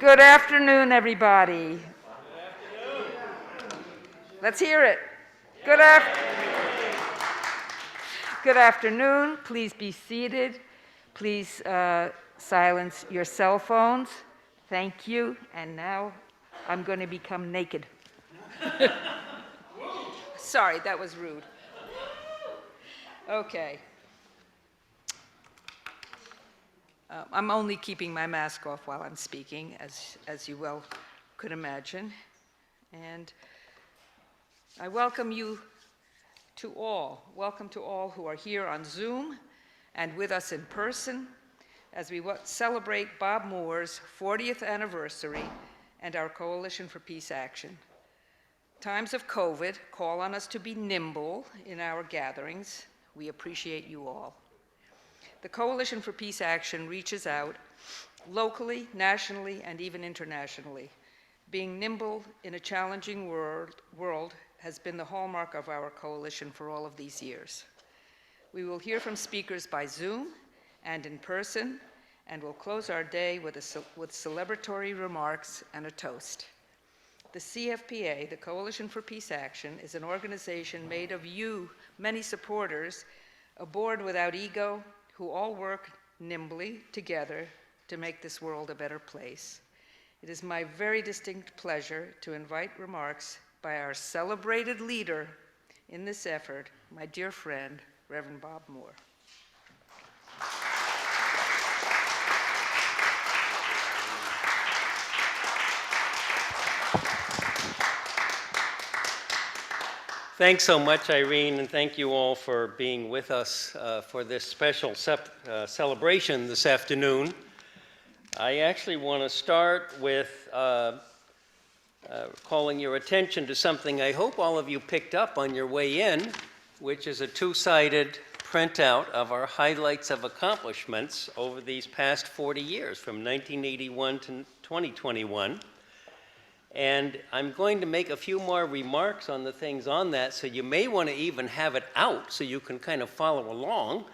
Good afternoon, everybody. Let's hear it. Good afternoon. Please be seated. Please silence your cell phones. Thank you. And now I'm going to become naked. Sorry, that was rude. Okay. I'm only keeping my mask off while I'm speaking, as you well could imagine. And I welcome you to all. Welcome to all who are here on Zoom and with us in person as we celebrate Bob Moore's 40th anniversary and our Coalition for Peace Action. Times of COVID call on us to be nimble in our gatherings. We appreciate you all. The Coalition for Peace Action reaches out locally, nationally, and even internationally. Being nimble in a challenging world has been the hallmark of our coalition for all of these years. We will hear from speakers by Zoom and in person, and we'll close our day with celebratory remarks and a toast. The CFPA, the Coalition for Peace Action, is an organization made of you, many supporters, a board without ego, who all work nimbly together to make this world a better place. It is my very distinct pleasure to invite remarks by our celebrated leader in this effort, my dear friend, Reverend Bob Moore. Thanks so much, Irene, and thank you all for being with us for this special celebration this afternoon. I actually want to start with calling your attention to something I hope all of you picked up on your way in, which is a two-sided printout of our highlights of accomplishments over these past 40 years, from 1981 to 2021. And I'm going to make a few more remarks on the things on that, so you may want to even have it out so you can kind of follow along.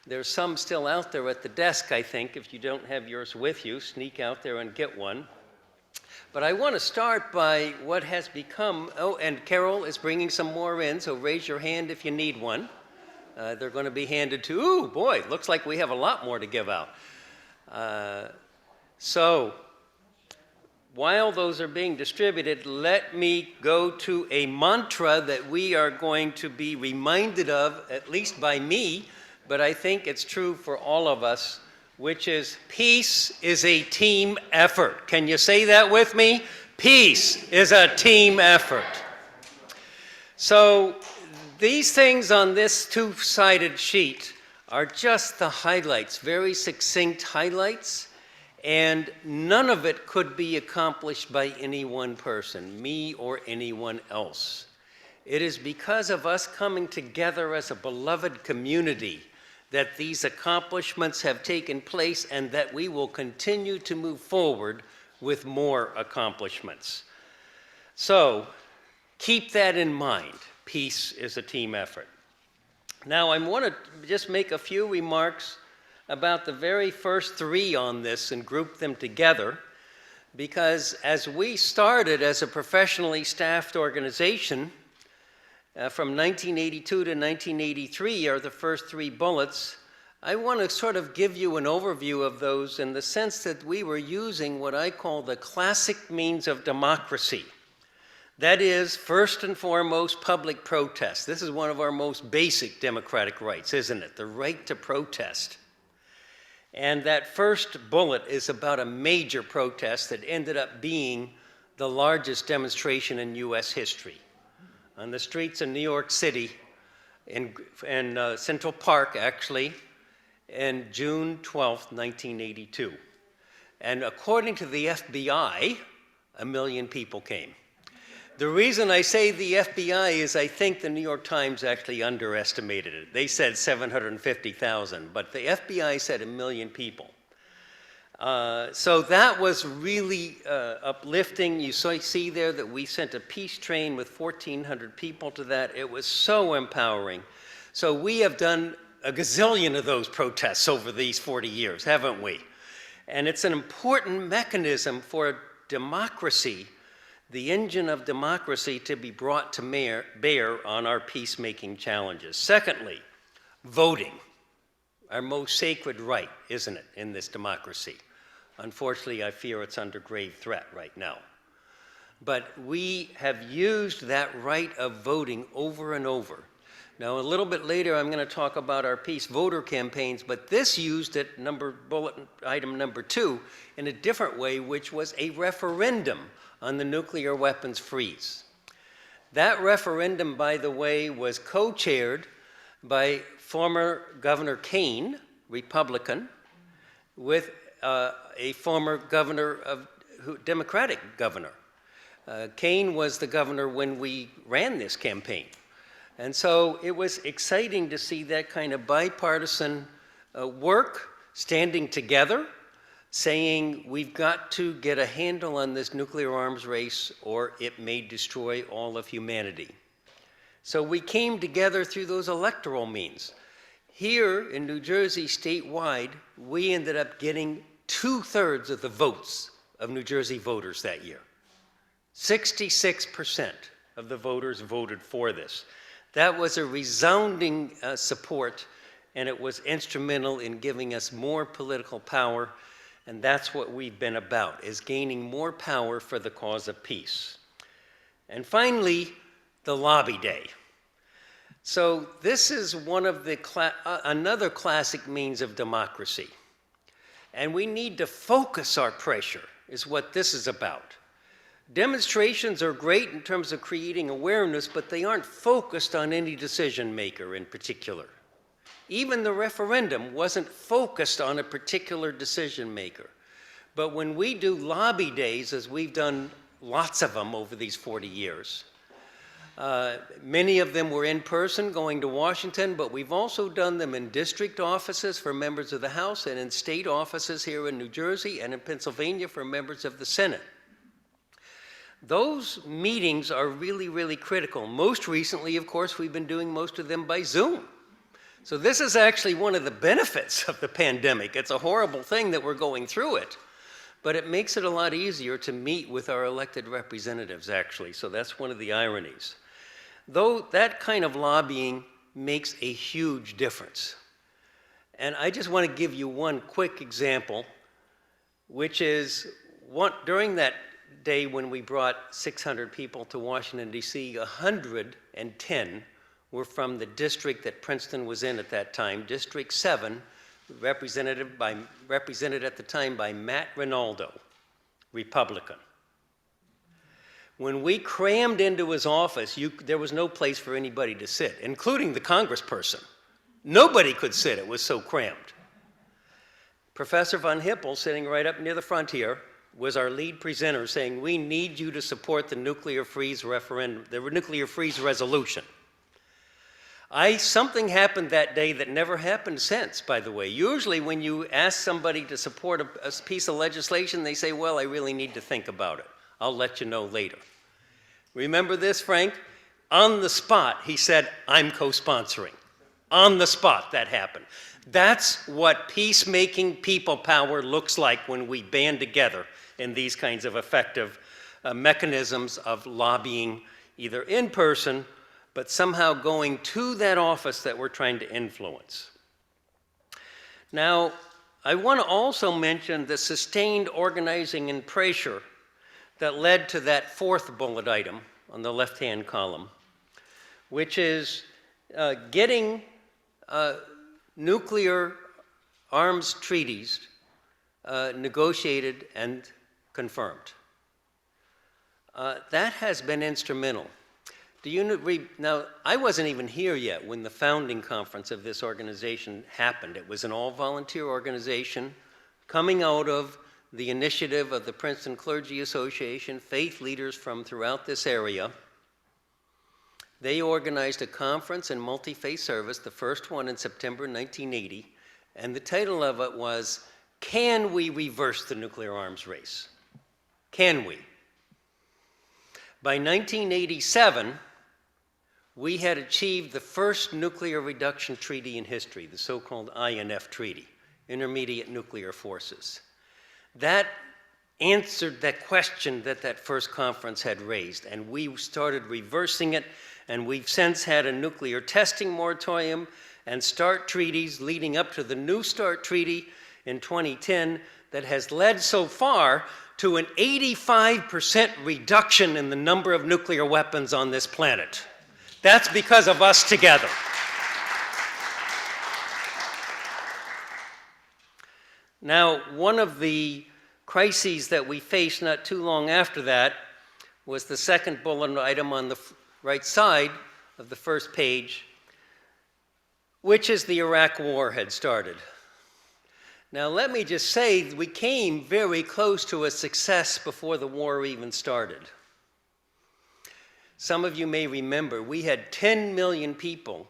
There's some still out there at the desk, I think. If you don't have yours with you, sneak out there and get one. But I want to start by what has become, oh, and Carol is bringing some more in, so raise your hand if you need one. They're going to be handed to, ooh, boy, looks like we have a lot more to give out. While those are being distributed, let me go to a mantra that we are going to be reminded of, at least by me, but I think it's true for all of us, which is peace is a team effort. Can you say that with me? Peace is a team effort. So these things on this two-sided sheet are just the highlights, very succinct highlights. And none of it could be accomplished by any one person, me or anyone else. It is because of us coming together as a beloved community that these accomplishments have taken place and that we will continue to move forward with more accomplishments. So keep that in mind. Peace is a team effort. Now I want to just make a few remarks about the very first three on this and group them together, because as we started as a professionally staffed organization, from 1982 to 1983 are the first three bullets. I want to sort of give you an overview of those in the sense that we were using what I call the classic means of democracy. That is, first and foremost, public protest. This is one of our most basic democratic rights, isn't it? The right to protest. And that first bullet is about a major protest that ended up being the largest demonstration in US history. On the streets of New York City, in Central Park actually, in June 12th, 1982. And according to the FBI, 1 million people came. The reason I say the FBI is I think the New York Times actually underestimated it. They said 750,000, but the FBI said 1 million people. So that was really uplifting. You see there that we sent a peace train with 1,400 people to that. It was so empowering. So we have done a gazillion of those protests over these 40 years, haven't we? And it's an important mechanism for democracy, the engine of democracy, to be brought to bear on our peacemaking challenges. Secondly, voting, our most sacred right, isn't it, in this democracy? Unfortunately, I fear it's under grave threat right now. But we have used that right of voting over and over. Now, a little bit later, I'm going to talk about our peace voter campaigns, but this used it, bullet item number 2, in a different way, which was a referendum on the nuclear weapons freeze. That referendum, by the way, was co-chaired by former Governor Kane, Republican, with a former Democratic governor. Kane was the governor when we ran this campaign. And so it was exciting to see that kind of bipartisan work, standing together, saying we've got to get a handle on this nuclear arms race or it may destroy all of humanity. So we came together through those electoral means. Here in New Jersey, statewide, we ended up getting 2/3 of the votes of New Jersey voters that year. 66% of the voters voted for this. That was a resounding support, and it was instrumental in giving us more political power, and that's what we've been about, is gaining more power for the cause of peace. And finally, the lobby day. So this is one of the another classic means of democracy. And we need to focus our pressure, is what this is about. Demonstrations are great in terms of creating awareness, but they aren't focused on any decision maker in particular. Even the referendum wasn't focused on a particular decision maker. But when we do lobby days, as we've done lots of them over these 40 years, many of them were in person going to Washington, but we've also done them in district offices for members of the House and in state offices here in New Jersey and in Pennsylvania for members of the Senate. Those meetings are really, really critical. Most recently, of course, we've been doing most of them by Zoom. So this is actually one of the benefits of the pandemic. It's a horrible thing that we're going through it, but it makes it a lot easier to meet with our elected representatives, actually. So that's one of the ironies. Though that kind of lobbying makes a huge difference. And I just want to give you one quick example, which is during that day when we brought 600 people to Washington, D.C., 110 were from the district that Princeton was in at that time, District 7, represented at the time by Matt Rinaldo, Republican. When we crammed into his office, there was no place for anybody to sit, including the congressperson. Nobody could sit, it was so crammed. Professor Von Hippel, sitting right up near the front here, was our lead presenter, saying, we need you to support the nuclear freeze referendum, the nuclear freeze resolution. Something happened that day that never happened since, by the way. Usually when you ask somebody to support a piece of legislation, they say, well, I really need to think about it. I'll let you know later. Remember this, Frank? On the spot, he said, I'm co-sponsoring. On the spot, that happened. That's what peacemaking people power looks like when we band together in these kinds of effective mechanisms of lobbying, either in person, but somehow going to that office that we're trying to influence. Now, I want to also mention the sustained organizing and pressure that led to that 4th bullet item on the left-hand column, which is getting nuclear arms treaties negotiated and confirmed. That has been instrumental. Now, I wasn't even here yet when the founding conference of this organization happened. It was an all-volunteer organization coming out of the initiative of the Princeton Clergy Association, faith leaders from throughout this area. They organized a conference and multi-faith service, the first one in September 1980, and the title of it was, Can We Reverse the Nuclear Arms Race? Can we? By 1987, we had achieved the first nuclear reduction treaty in history, the so-called INF Treaty, Intermediate Nuclear Forces. That answered that question that that first conference had raised, and we started reversing it, and we've since had a nuclear testing moratorium and START treaties leading up to the new START treaty in 2010 that has led so far to an 85% reduction in the number of nuclear weapons on this planet. That's because of us together. Now, one of the crises that we faced not too long after that was the second bullet item on the right side of the first page, which is the Iraq War had started. Now, let me just say, we came very close to a success before the war even started. Some of you may remember, we had 10 million people,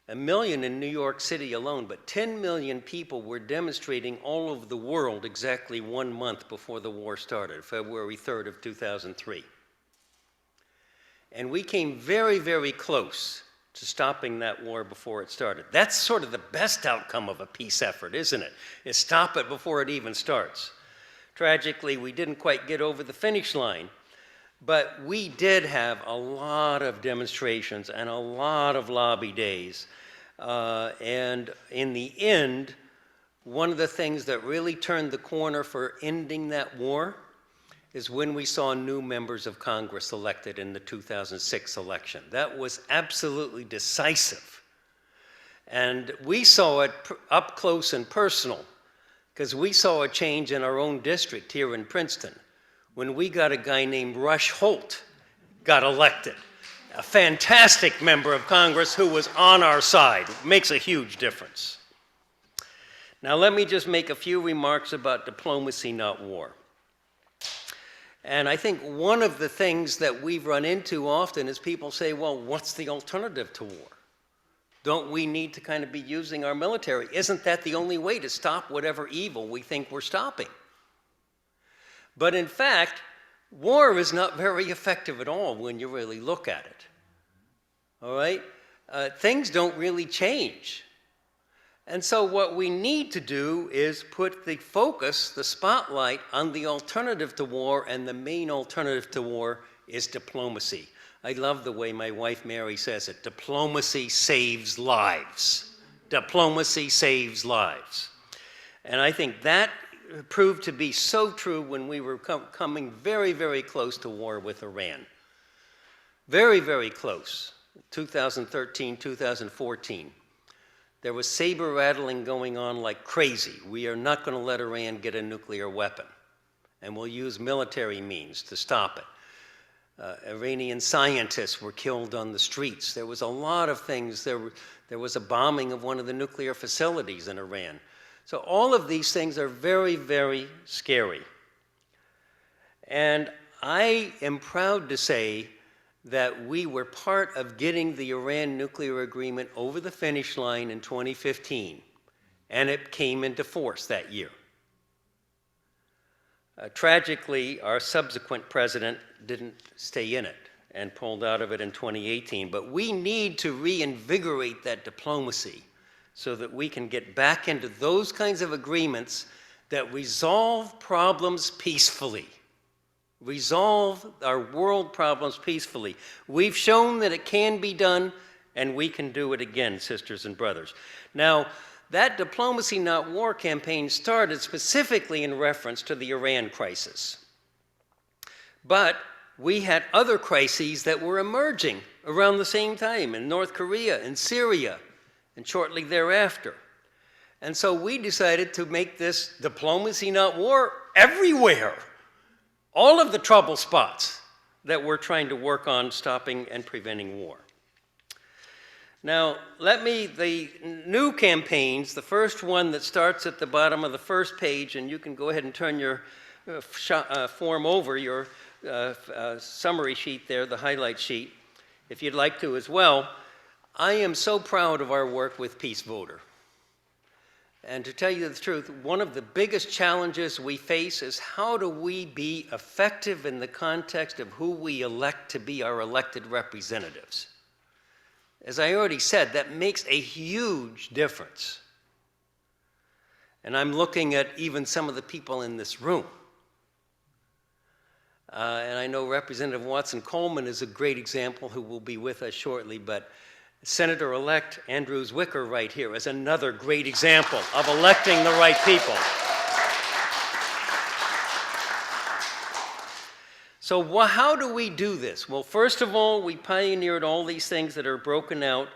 1 million in New York City alone, but 10 million people were demonstrating all over the world exactly 1 month before the war started, February 3rd of 2003. And we came very, very close to stopping that war before it started. That's sort of the best outcome of a peace effort, isn't it? Is stop it before it even starts. Tragically, we didn't quite get over the finish line, but we did have a lot of demonstrations and a lot of lobby days. And in the end, one of the things that really turned the corner for ending that war is when we saw new members of Congress elected in the 2006 election. That was absolutely decisive. And we saw it up close and personal, because we saw a change in our own district here in Princeton when we got a guy named Rush Holt got elected. A fantastic member of Congress who was on our side. It makes a huge difference. Now let me just make a few remarks about diplomacy, not war. And I think one of the things that we've run into often is people say, well, what's the alternative to war? Don't we need to kind of be using our military? Isn't that the only way to stop whatever evil we think we're stopping? But in fact, war is not very effective at all when you really look at it. All right? Things don't really change. And so what we need to do is put the focus, the spotlight, on the alternative to war, and the main alternative to war is diplomacy. I love the way my wife Mary says it. Diplomacy saves lives. Diplomacy saves lives. And I think that proved to be so true when we were coming very, very close to war with Iran. Very, very close. 2013, 2014. There was saber rattling going on like crazy. We are not going to let Iran get a nuclear weapon, and we'll use military means to stop it. Iranian scientists were killed on the streets. There was a lot of things. There was a bombing of one of the nuclear facilities in Iran. So all of these things are very, very scary. And I am proud to say that we were part of getting the Iran nuclear agreement over the finish line in 2015, and it came into force that year. Tragically, our subsequent president didn't stay in it and pulled out of it in 2018, but we need to reinvigorate that diplomacy so that we can get back into those kinds of agreements that resolve problems peacefully. Resolve our world problems peacefully. We've shown that it can be done, and we can do it again, sisters and brothers. Now, that diplomacy, not war campaign started specifically in reference to the Iran crisis. But we had other crises that were emerging around the same time in North Korea and Syria, and shortly thereafter. And so we decided to make this diplomacy, not war, everywhere. All of the trouble spots that we're trying to work on stopping and preventing war. Now, the new campaigns, the first one that starts at the bottom of the first page, and you can go ahead and turn your form over, your summary sheet there, the highlight sheet, if you'd like to as well. I am so proud of our work with Peace Voter. And to tell you the truth, one of the biggest challenges we face is how do we be effective in the context of who we elect to be our elected representatives? As I already said, that makes a huge difference. And I'm looking at even some of the people in this room. And I know Representative Watson Coleman is a great example who will be with us shortly, but Senator-elect Andrews Wicker right here is another great example of electing the right people. So how do we do this? Well, first of all, we pioneered all these things that are broken out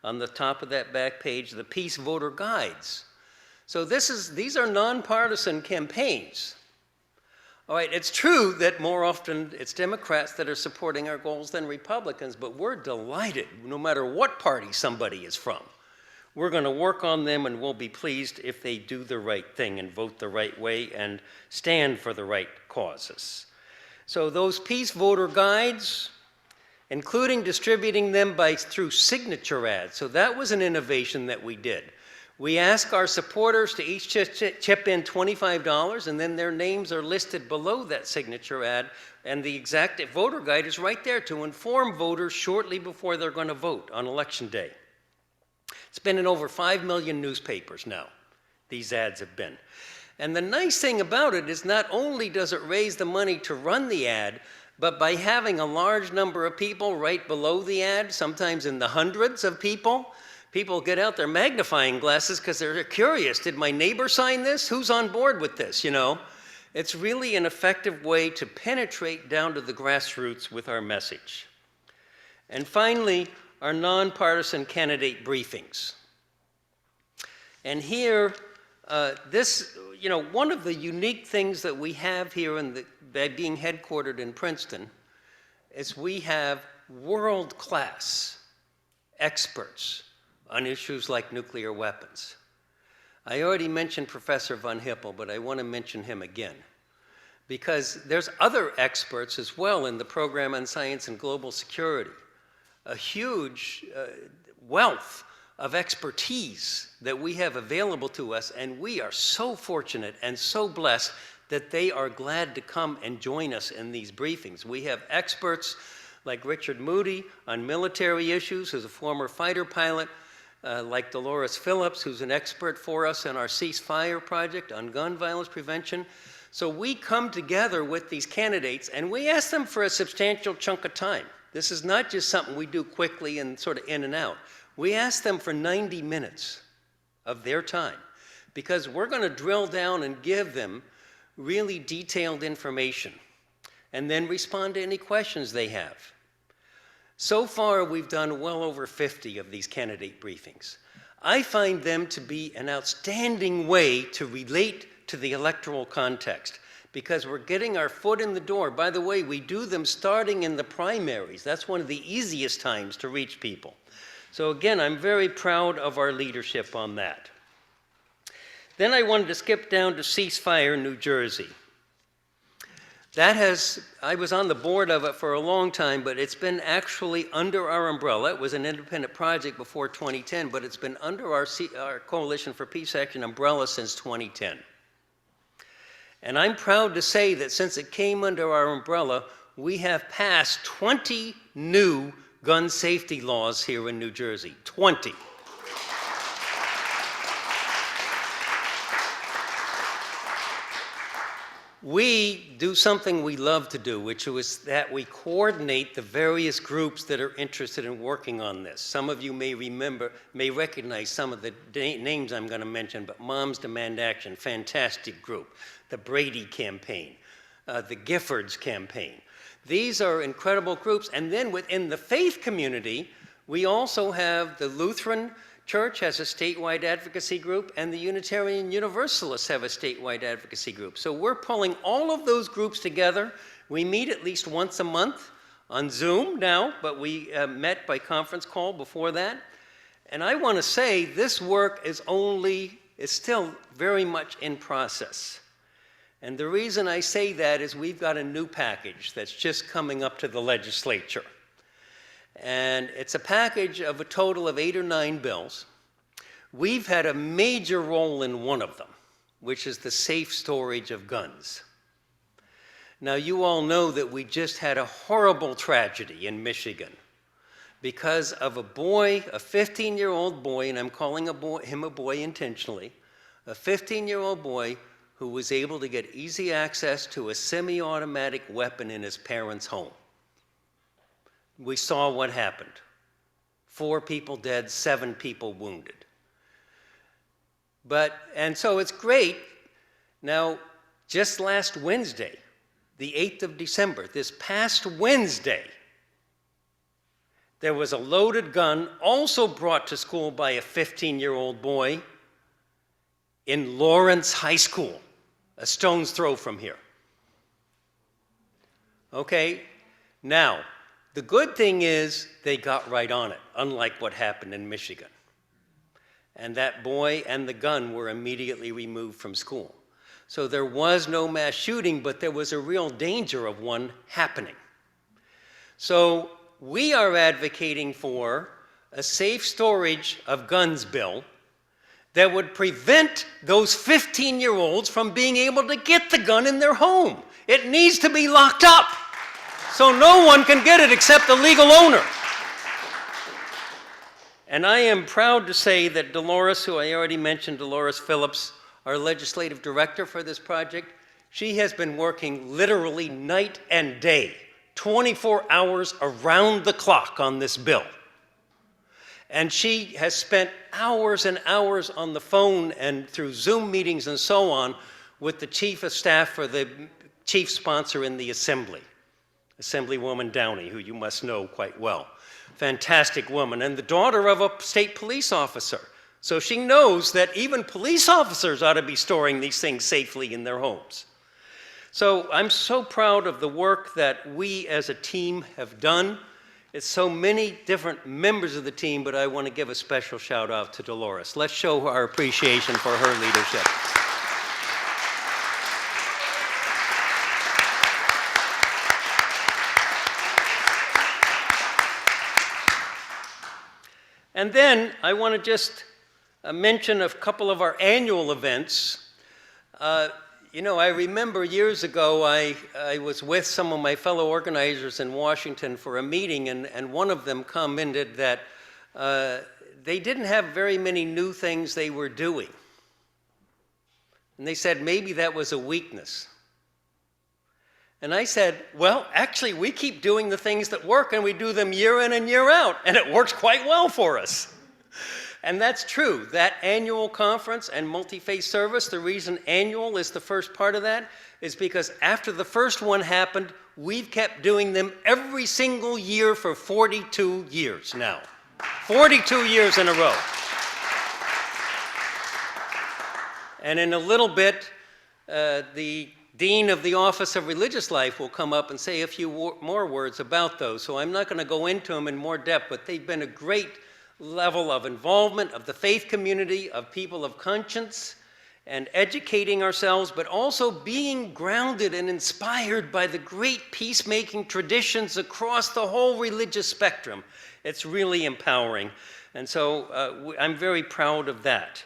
on the top of that back page, the Peace Voter Guides. So these are nonpartisan campaigns. All right, it's true that more often it's Democrats that are supporting our goals than Republicans, but we're delighted, no matter what party somebody is from. We're going to work on them, and we'll be pleased if they do the right thing and vote the right way and stand for the right causes. So those Peace Voter Guides, including distributing them through signature ads. So that was an innovation that we did. We ask our supporters to each chip in $25, and then their names are listed below that signature ad, and the exact voter guide is right there to inform voters shortly before they're going to vote on Election Day. It's been in over 5 million newspapers now, these ads have been. And the nice thing about it is not only does it raise the money to run the ad, but by having a large number of people right below the ad, sometimes in the hundreds of people get out their magnifying glasses because they're curious. Did my neighbor sign this? Who's on board with this, you know? It's really an effective way to penetrate down to the grassroots with our message. And finally, our nonpartisan candidate briefings. And here, one of the unique things that we have here by being headquartered in Princeton is we have world-class experts on issues like nuclear weapons. I already mentioned Professor Von Hippel, but I want to mention him again, because there's other experts as well in the program on science and global security, a huge wealth of expertise that we have available to us, and we are so fortunate and so blessed that they are glad to come and join us in these briefings. We have experts like Richard Moody on military issues, who's a former fighter pilot, like Dolores Phillips, who's an expert for us in our Ceasefire project on gun violence prevention. So we come together with these candidates, and we ask them for a substantial chunk of time. This is not just something we do quickly and sort of in and out. We ask them for 90 minutes of their time, because we're going to drill down and give them really detailed information, and then respond to any questions they have. So far, we've done well over 50 of these candidate briefings. I find them to be an outstanding way to relate to the electoral context, because we're getting our foot in the door. By the way, we do them starting in the primaries. That's one of the easiest times to reach people. So again, I'm very proud of our leadership on that. Then I wanted to skip down to Ceasefire New Jersey. I was on the board of it for a long time, but it's been actually under our umbrella. It was an independent project before 2010, but it's been under our Coalition for Peace Action umbrella since 2010. And I'm proud to say that since it came under our umbrella, we have passed 20 new gun safety laws here in New Jersey. 20. We do something we love to do, which is that we coordinate the various groups that are interested in working on this. Some of you may recognize some of the names I'm going to mention, but Moms Demand Action, fantastic group. The Brady Campaign, the Giffords Campaign. These are incredible groups. And then within the faith community, we also have the Lutheran Church has a statewide advocacy group, and the Unitarian Universalists have a statewide advocacy group. So we're pulling all of those groups together. We meet at least once a month on Zoom now, but we met by conference call before that. And I want to say this work is still very much in process. And the reason I say that is we've got a new package that's just coming up to the legislature. And it's a package of a total of 8 or 9 bills. We've had a major role in one of them, which is the safe storage of guns. Now, you all know that we just had a horrible tragedy in Michigan because of a boy, a 15-year-old boy, and I'm calling him a boy intentionally, A 15-year-old boy who was able to get easy access to a semi-automatic weapon in his parents' home. We saw what happened. 4 people dead, 7 people wounded. And so it's great. Now, just last Wednesday, the 8th of December, this past Wednesday, there was a loaded gun also brought to school by a 15-year-old boy in Lawrence High School, a stone's throw from here. Okay, now, the good thing is they got right on it, unlike what happened in Michigan. And that boy and the gun were immediately removed from school. So there was no mass shooting, but there was a real danger of one happening. So we are advocating for a safe storage of guns bill that would prevent those 15-year-olds from being able to get the gun in their home. It needs to be locked up so no one can get it except the legal owner. And I am proud to say that Dolores, who I already mentioned, Dolores Phillips, our legislative director for this project, she has been working literally night and day, 24 hours around the clock on this bill. And she has spent hours and hours on the phone and through Zoom meetings and so on with the chief of staff for the chief sponsor in the Assembly, Assemblywoman Downey, who you must know quite well. Fantastic woman, and the daughter of a state police officer. So she knows that even police officers ought to be storing these things safely in their homes. So I'm so proud of the work that we as a team have done. It's so many different members of the team, but I want to give a special shout out to Dolores. Let's show our appreciation for her leadership. And then I want to just mention a couple of our annual events. You know, I remember years ago I was with some of my fellow organizers in Washington for a meeting, and one of them commented that they didn't have very many new things they were doing. And they said maybe that was a weakness. And I said, well, actually, we keep doing the things that work, and we do them year in and year out, and it works quite well for us. And that's true. That annual conference and multi-faith service, the reason annual is the first part of that is because after the first one happened, we've kept doing them every single year for 42 years now. 42 years in a row. And in a little bit, the Dean of the Office of Religious Life will come up and say a few more words about those. So I'm not going to go into them in more depth, but they've been a great level of involvement of the faith community, of people of conscience, and educating ourselves, but also being grounded and inspired by the great peacemaking traditions across the whole religious spectrum. It's really empowering. And so I'm very proud of that.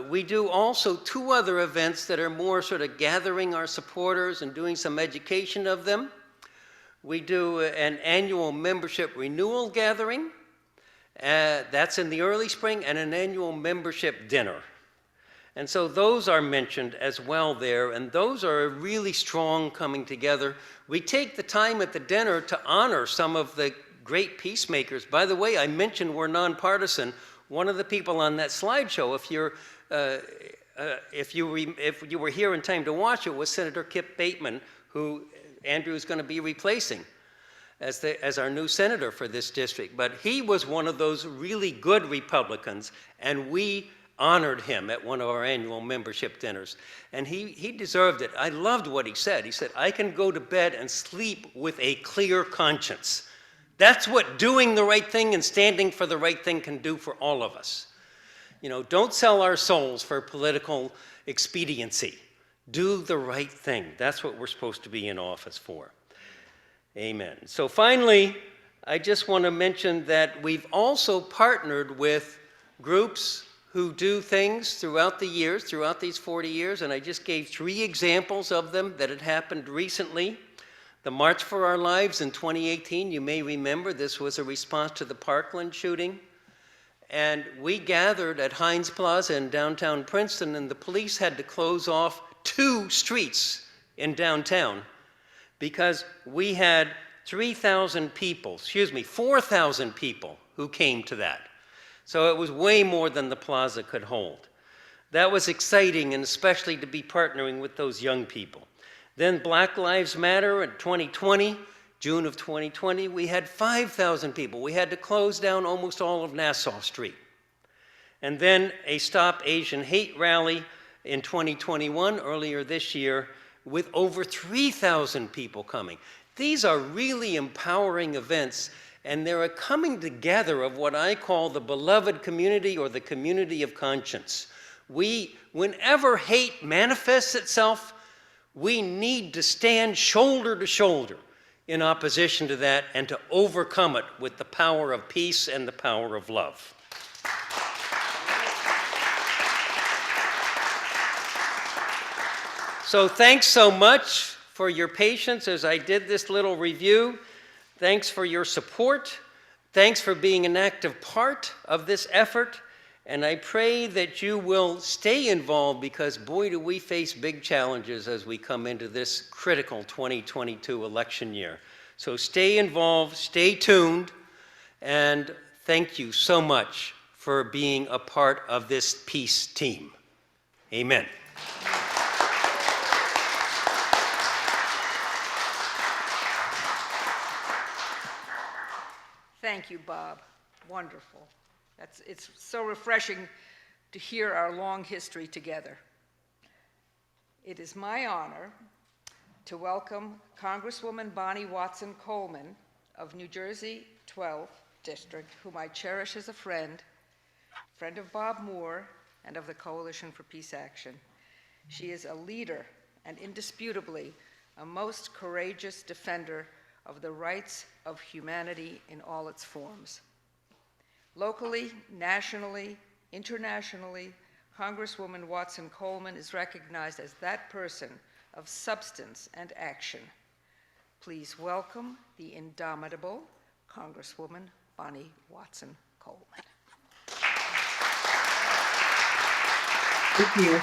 We do also 2 other events that are more sort of gathering our supporters and doing some education of them. We do an annual membership renewal gathering. That's in the early spring, and an annual membership dinner. And so those are mentioned as well there, and those are really strong coming together. We take the time at the dinner to honor some of the great peacemakers. By the way, I mentioned we're nonpartisan. One of the people on that slideshow, if you were here in time to watch it, was Senator Kip Bateman, who Andrew is going to be replacing as our new senator for this district. But he was one of those really good Republicans, and we honored him at one of our annual membership dinners. And he deserved it. I loved what he said. He said, I can go to bed and sleep with a clear conscience. That's what doing the right thing and standing for the right thing can do for all of us. You know, don't sell our souls for political expediency. Do the right thing. That's what we're supposed to be in office for. Amen. So finally, I just want to mention that we've also partnered with groups who do things throughout the years, throughout these 40 years, and I just gave 3 examples of them that had happened recently. The March for Our Lives in 2018, you may remember, this was a response to the Parkland shooting. And we gathered at Heinz Plaza in downtown Princeton, and the police had to close off 2 streets in downtown because we had 4,000 people who came to that. So it was way more than the plaza could hold. That was exciting, and especially to be partnering with those young people. Then Black Lives Matter in 2020, June of 2020, we had 5,000 people. We had to close down almost all of Nassau Street. And then a Stop Asian Hate rally in 2021, earlier this year, with over 3,000 people coming. These are really empowering events, and they're a coming together of what I call the beloved community or the community of conscience. Whenever hate manifests itself, we need to stand shoulder to shoulder in opposition to that and to overcome it with the power of peace and the power of love. So thanks so much for your patience as I did this little review. Thanks for your support. Thanks for being an active part of this effort. And I pray that you will stay involved, because boy, do we face big challenges as we come into this critical 2022 election year. So stay involved, stay tuned, and thank you so much for being a part of this peace team. Amen. Thank you, Bob. Wonderful. It's so refreshing to hear our long history together. It is my honor to welcome Congresswoman Bonnie Watson Coleman of New Jersey 12th District, whom I cherish as a friend of Bob Moore and of the Coalition for Peace Action. She is a leader and indisputably a most courageous defender of the rights of humanity in all its forms. Locally, nationally, internationally, Congresswoman Watson Coleman is recognized as that person of substance and action. Please welcome the indomitable Congresswoman Bonnie Watson Coleman. Thank you.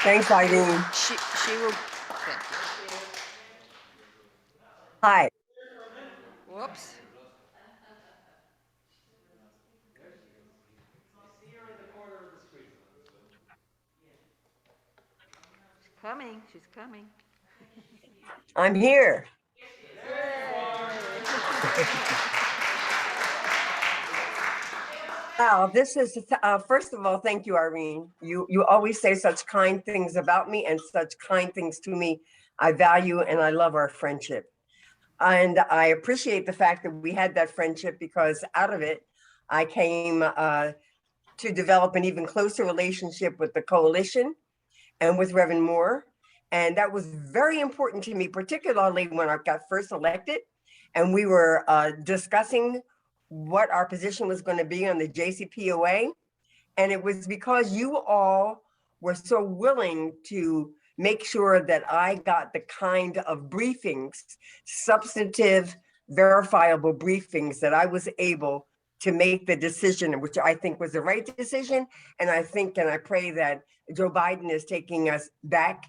Thanks, Irene. She will, thank you. Hi. Whoops. She's coming. I'm here. Wow, this is, first of all, thank you, Irene. You always say such kind things about me and such kind things to me. I value and I love our friendship. And I appreciate the fact that we had that friendship, because out of it, I came to develop an even closer relationship with the Coalition and with Reverend Moore. And that was very important to me, particularly when I got first elected and we were discussing what our position was going to be on the JCPOA. And it was because you all were so willing to make sure that I got the kind of briefings, substantive, verifiable briefings, that I was able to make the decision, which I think was the right decision. And I think and I pray that Joe Biden is taking us back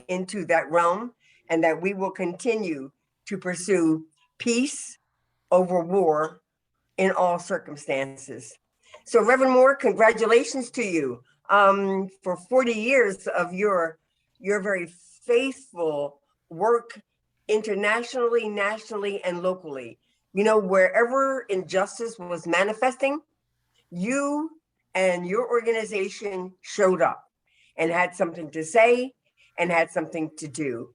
into that realm, and that we will continue to pursue peace over war in all circumstances. So Reverend Moore, congratulations to you for 40 years of your very faithful work internationally, nationally, and locally. You know, wherever injustice was manifesting, you and your organization showed up and had something to say and had something to do.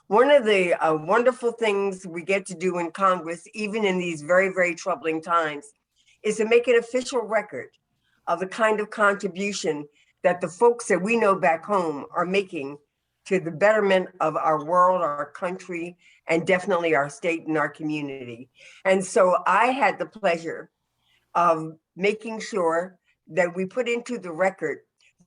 One of the wonderful things we get to do in Congress, even in these very, very troubling times, is to make an official record of the kind of contribution that the folks that we know back home are making to the betterment of our world, our country, and definitely our state and our community. And so I had the pleasure of making sure that we put into the record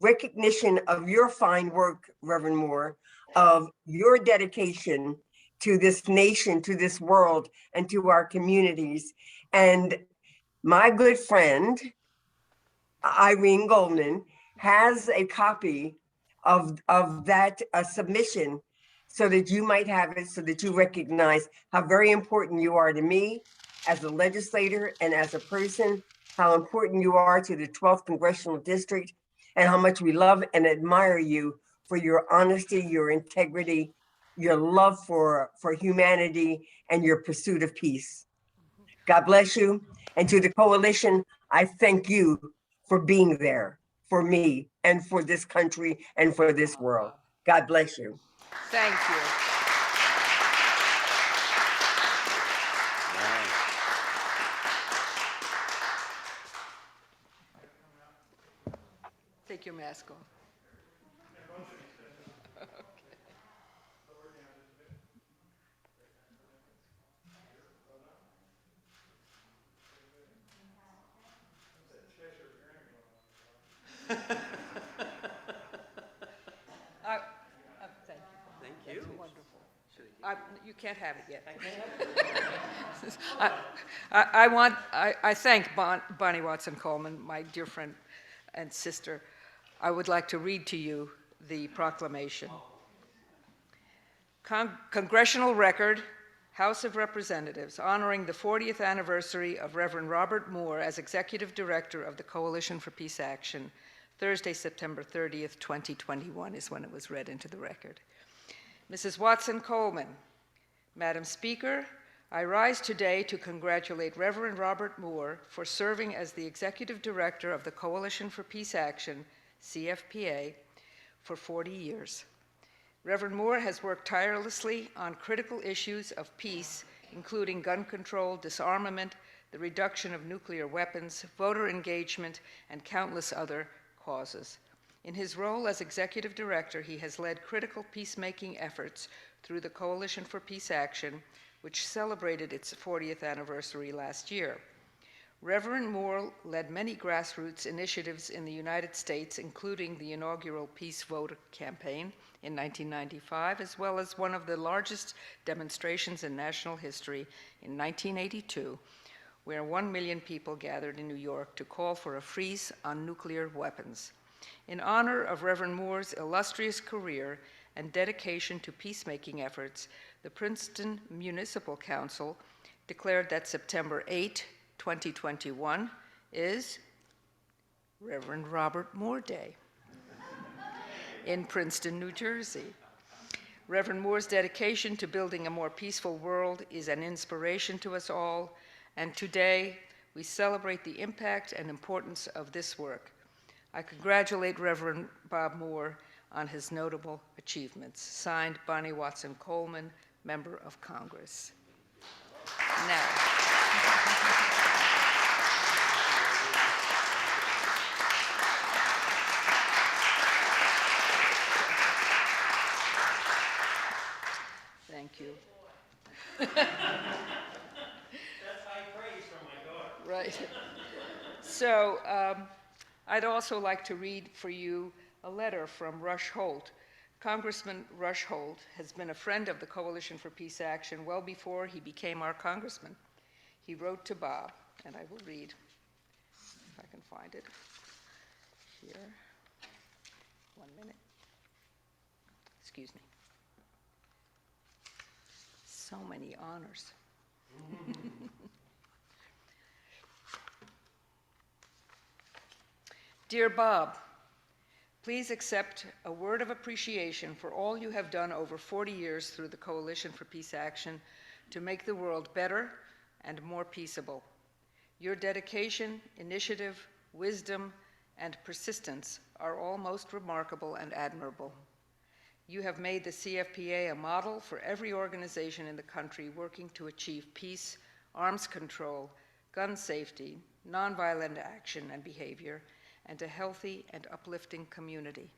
recognition of your fine work, Reverend Moore, of your dedication to this nation, to this world, and to our communities. And my good friend, Irene Goldman, has a copy of that submission so that you might have it, so that you recognize how very important you are to me as a legislator and as a person, how important you are to the 12th Congressional District, and how much we love and admire you for your honesty, your integrity, your love for humanity, and your pursuit of peace. God bless you. And to the coalition, I thank you for being there for me and for this country and for this world. God bless you. Thank you. Take your mask off. Thank you. Thank you. That's wonderful. You can't have it yet. I thank Bonnie Watson Coleman, my dear friend and sister. I would like to read to you the proclamation. Congressional Record, House of Representatives, honoring the 40th anniversary of Reverend Robert Moore as Executive Director of the Coalition for Peace Action. Thursday, September 30th, 2021 is when it was read into the record. Mrs. Watson Coleman, Madam Speaker, I rise today to congratulate Reverend Robert Moore for serving as the Executive Director of the Coalition for Peace Action, CFPA, for 40 years. Reverend Moore has worked tirelessly on critical issues of peace, including gun control, disarmament, the reduction of nuclear weapons, voter engagement, and countless other causes. In his role as Executive Director, he has led critical peacemaking efforts through the Coalition for Peace Action, which celebrated its 40th anniversary last year. Reverend Moore led many grassroots initiatives in the United States, including the inaugural Peace Vote campaign in 1995, as well as one of the largest demonstrations in national history in 1982, where 1 million people gathered in New York to call for a freeze on nuclear weapons. In honor of Reverend Moore's illustrious career and dedication to peacemaking efforts, the Princeton Municipal Council declared that September 8, 2021 is Reverend Robert Moore Day in Princeton, New Jersey. Reverend Moore's dedication to building a more peaceful world is an inspiration to us all, and today we celebrate the impact and importance of this work. I congratulate Reverend Bob Moore on his notable achievements. Signed, Bonnie Watson Coleman, Member of Congress. Now, thank you. That's high praise from my daughter. Right. So I'd also like to read for you a letter from Rush Holt. Congressman Rush Holt has been a friend of the Coalition for Peace Action well before he became our congressman. He wrote to Bob, and I will read, if I can find it here. 1 minute. Excuse me. So many honors. Dear Bob, please accept a word of appreciation for all you have done over 40 years through the Coalition for Peace Action to make the world better and more peaceable. Your dedication, initiative, wisdom, and persistence are all most remarkable and admirable. You have made the CFPA a model for every organization in the country working to achieve peace, arms control, gun safety, nonviolent action and behavior, and a healthy and uplifting community.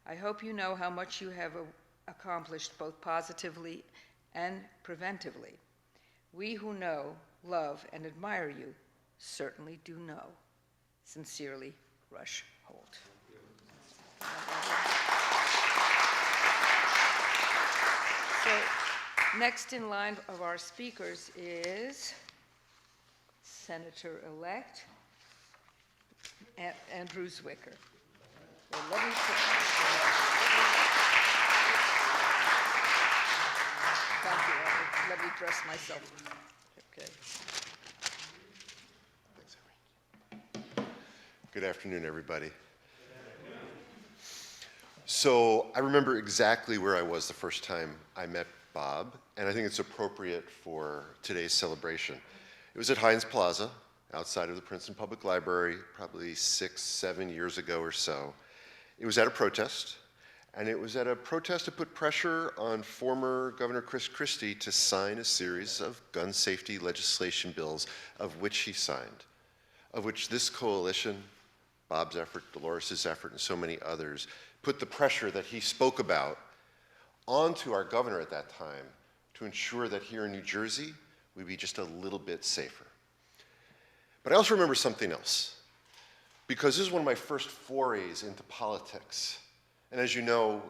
I hope you know how much you have accomplished both positively and preventively. We who know, love, and admire you certainly do know. Sincerely, Rush Holt. So, next in line of our speakers is Senator-elect Andrew Zwicker. Well, thank you, Andrew. Let me dress myself. Okay. Good afternoon, everybody. So I remember exactly where I was the first time I met Bob, and I think it's appropriate for today's celebration. It was at Heinz Plaza, outside of the Princeton Public Library, probably 6, 7 years ago or so. It was at a protest, and it was at a protest to put pressure on former Governor Chris Christie to sign a series of gun safety legislation bills, of which he signed, of which this coalition, Bob's effort, Dolores's effort, and so many others, put the pressure that he spoke about onto our governor at that time to ensure that here in New Jersey, we'd be just a little bit safer. But I also remember something else, because this is one of my first forays into politics. And as you know,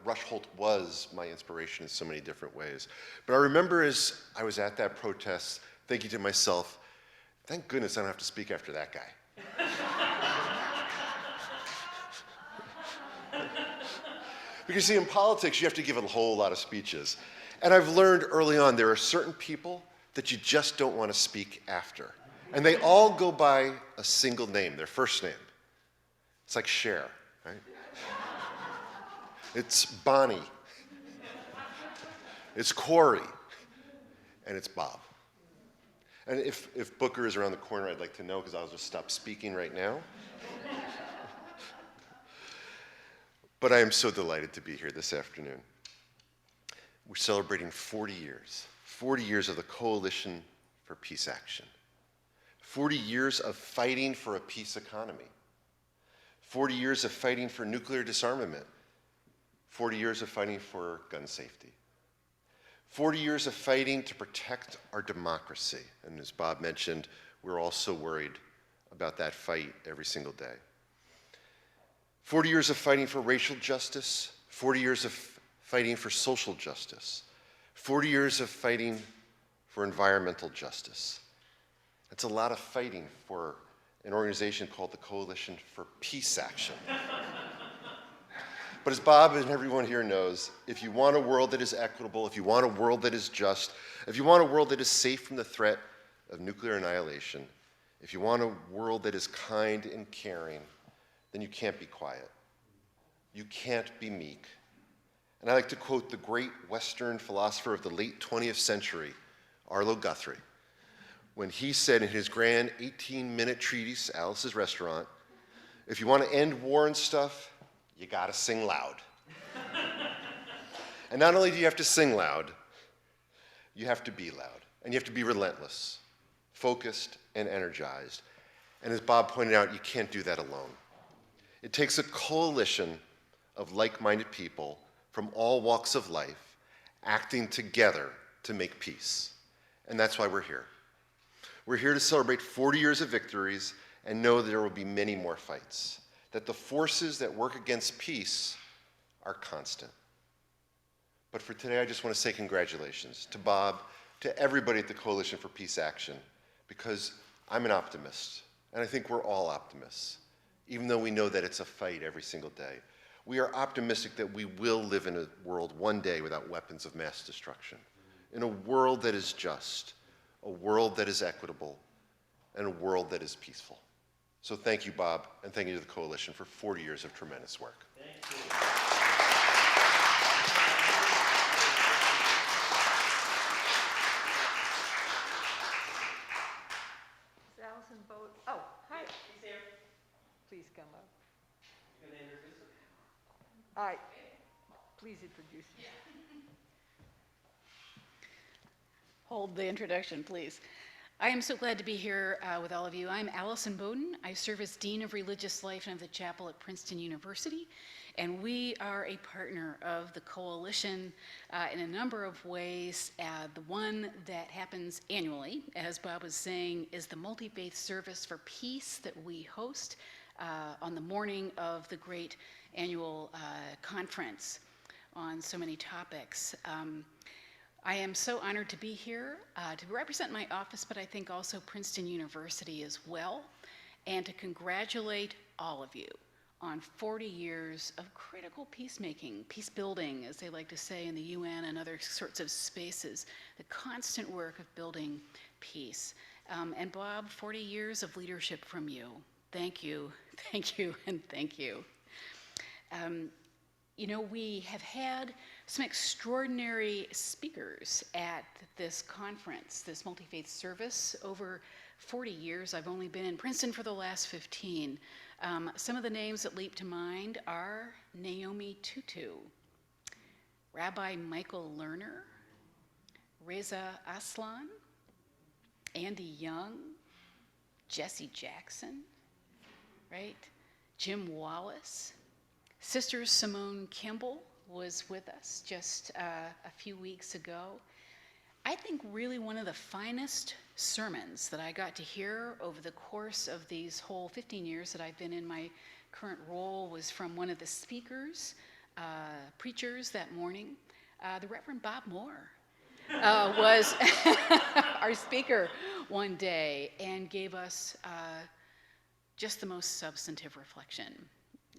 Rush Holt was my inspiration in so many different ways. But I remember as I was at that protest, thinking to myself, thank goodness I don't have to speak after that guy. Because see, in politics, you have to give a whole lot of speeches. And I've learned early on, there are certain people that you just don't want to speak after. And they all go by a single name, their first name. It's like Cher, right? It's Bonnie. It's Corey. And it's Bob. And if Booker is around the corner, I'd like to know, because I'll just stop speaking right now. But I am so delighted to be here this afternoon. We're celebrating 40 years of the Coalition for Peace Action, 40 years of fighting for a peace economy, 40 years of fighting for nuclear disarmament, 40 years of fighting for gun safety, 40 years of fighting to protect our democracy. And as Bob mentioned, we're all so worried about that fight every single day. 40 years of fighting for racial justice, 40 years of fighting for social justice, 40 years of fighting for environmental justice. That's a lot of fighting for an organization called the Coalition for Peace Action. But as Bob and everyone here knows, if you want a world that is equitable, if you want a world that is just, if you want a world that is safe from the threat of nuclear annihilation, if you want a world that is kind and caring, then you can't be quiet. You can't be meek. And I like to quote the great Western philosopher of the late 20th century, Arlo Guthrie, when he said in his grand 18-minute treatise, Alice's Restaurant, if you want to end war and stuff, you gotta sing loud. And not only do you have to sing loud, you have to be loud. And you have to be relentless, focused, and energized. And as Bob pointed out, you can't do that alone. It takes a coalition of like-minded people from all walks of life acting together to make peace. And that's why we're here. We're here to celebrate 40 years of victories and know that there will be many more fights, that the forces that work against peace are constant. But for today, I just want to say congratulations to Bob, to everybody at the Coalition for Peace Action, because I'm an optimist, and I think we're all optimists. Even though we know that it's a fight every single day, we are optimistic that we will live in a world one day without weapons of mass destruction, in a world that is just, a world that is equitable, and a world that is peaceful. So thank you, Bob, and thank you to the Coalition for 40 years of tremendous work. Thank you. Is Allison Bowden? Oh, hi. He's here. Please come up. You gonna introduce him? Hi. Please introduce yourself. Hold the introduction, please. I am so glad to be here with all of you. I'm Allison Bowden. I serve as Dean of Religious Life and of the Chapel at Princeton University, and we are a partner of the Coalition in a number of ways. The one that happens annually, as Bob was saying, is the Multi-Faith Service for Peace that we host on the morning of the great annual conference on so many topics. I am so honored to be here to represent my office, but I think also Princeton University as well. and to congratulate all of you on 40 years of critical peacemaking, peace building, as they like to say in the UN and other sorts of spaces, the constant work of building peace. And Bob, 40 years of leadership from you. Thank you, and thank you. You know, we have had some extraordinary speakers at this conference, this multi-faith service, over 40 years. I've only been in Princeton for the last 15. Some of the names that leap to mind are Naomi Tutu, Rabbi Michael Lerner, Reza Aslan, Andy Young, Jesse Jackson, right? Jim Wallace. Sister Simone Kimball was with us just a few weeks ago. I think really one of the finest sermons that I got to hear over the course of these whole 15 years that I've been in my current role was from one of the speakers, preachers that morning. The Reverend Bob Moore was our speaker one day and gave us just the most substantive reflection,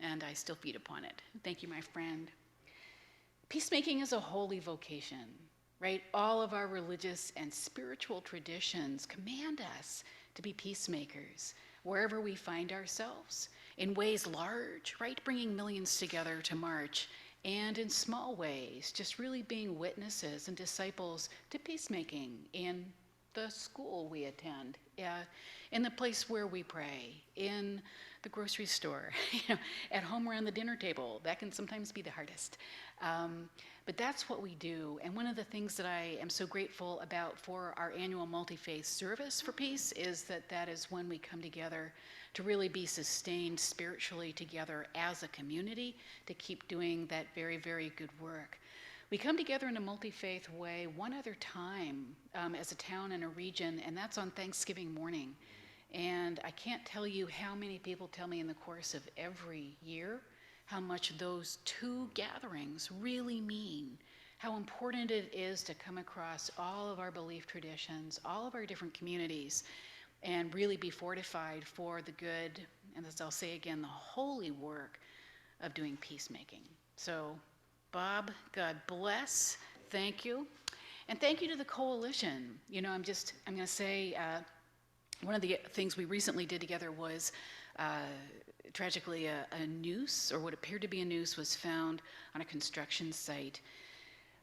and I still feed upon it. Thank you, my friend. Peacemaking is a holy vocation, right? All of our religious and spiritual traditions command us to be peacemakers wherever we find ourselves, in ways large, right? Bringing millions together to march, and in small ways, just really being witnesses and disciples to peacemaking in the school we attend, in the place where we pray, in the grocery store, at home around the dinner table. That can sometimes be the hardest. But that's what we do. And one of the things that I am so grateful about for our annual multi-faith service for peace is that that is when we come together to really be sustained spiritually together as a community to keep doing that very, very good work. We come together in a multi-faith way one other time as a town and a region, and that's on Thanksgiving morning. And I can't tell you how many people tell me in the course of every year how much those two gatherings really mean, how important it is to come across all of our belief traditions, all of our different communities, and really be fortified for the good, and as I'll say again, the holy work of doing peacemaking. So, Bob, God bless, thank you. And thank you to the coalition. You know, I'm going to say, one of the things we recently did together was tragically a noose, or what appeared to be a noose, was found on a construction site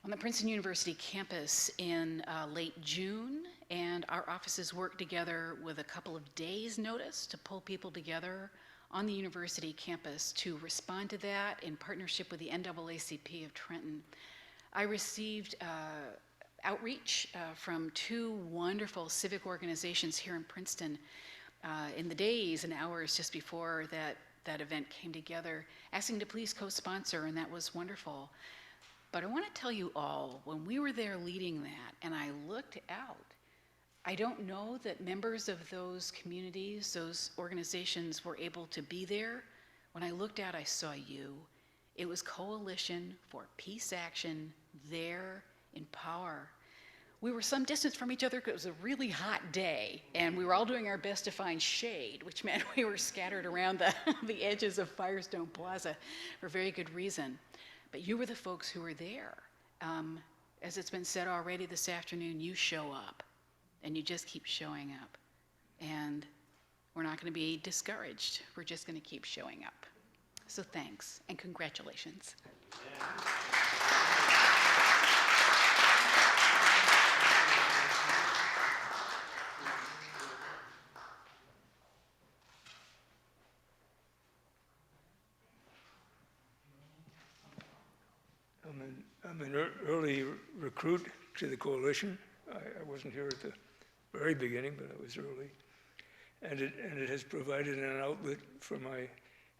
on the Princeton University campus in late June, and our offices worked together with a couple of days' notice to pull people together on the university campus to respond to that in partnership with the NAACP of Trenton. I received outreach from two wonderful civic organizations here in Princeton in the days and hours just before that event came together, asking to please co-sponsor, and that was wonderful. But I want to tell you all, when we were there leading that, and I looked out, I don't know that members of those communities, those organizations were able to be there. When I looked out, I saw you. It was Coalition for Peace Action there in power. We were some distance from each other because it was a really hot day, and we were all doing our best to find shade, which meant we were scattered around the edges of Firestone Plaza for very good reason. But you were the folks who were there. As it's been said already this afternoon, you show up, and you just keep showing up. And we're not going to be discouraged. We're just going to keep showing up. So thanks, and congratulations. Yeah. I'm an early recruit to the coalition. I wasn't here at the very beginning, but I was early. And it has provided an outlet for my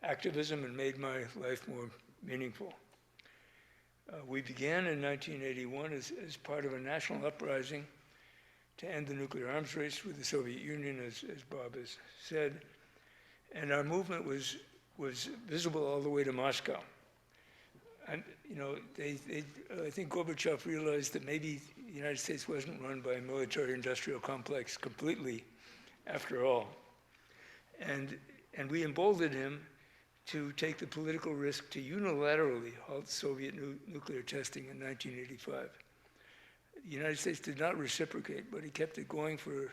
activism and made my life more meaningful. We began in 1981 as part of a national uprising to end the nuclear arms race with the Soviet Union, as Bob has said. And our movement was visible all the way to Moscow. And, you know, I think Gorbachev realized that maybe the United States wasn't run by a military-industrial complex completely, after all. And we emboldened him to take the political risk to unilaterally halt Soviet nuclear testing in 1985. The United States did not reciprocate, but he kept it going for,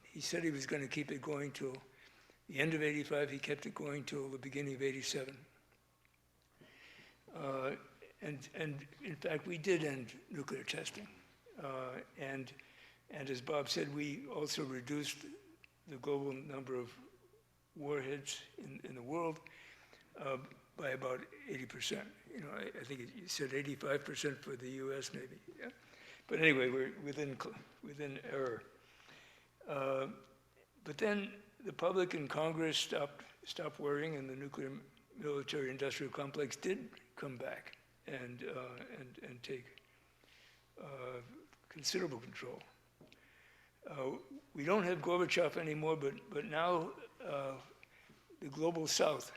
he said he was going to keep it going till the end of 85. He kept it going till the beginning of 87. And in fact, we did end nuclear testing. And as Bob said, we also reduced the global number of warheads in the world by about 80%. You know, I think you said 85% for the U.S. maybe. Yeah. But anyway, we're within error. But then the public and Congress stopped worrying, and the nuclear military-industrial complex did come back and take considerable control. We don't have Gorbachev anymore, but now the global South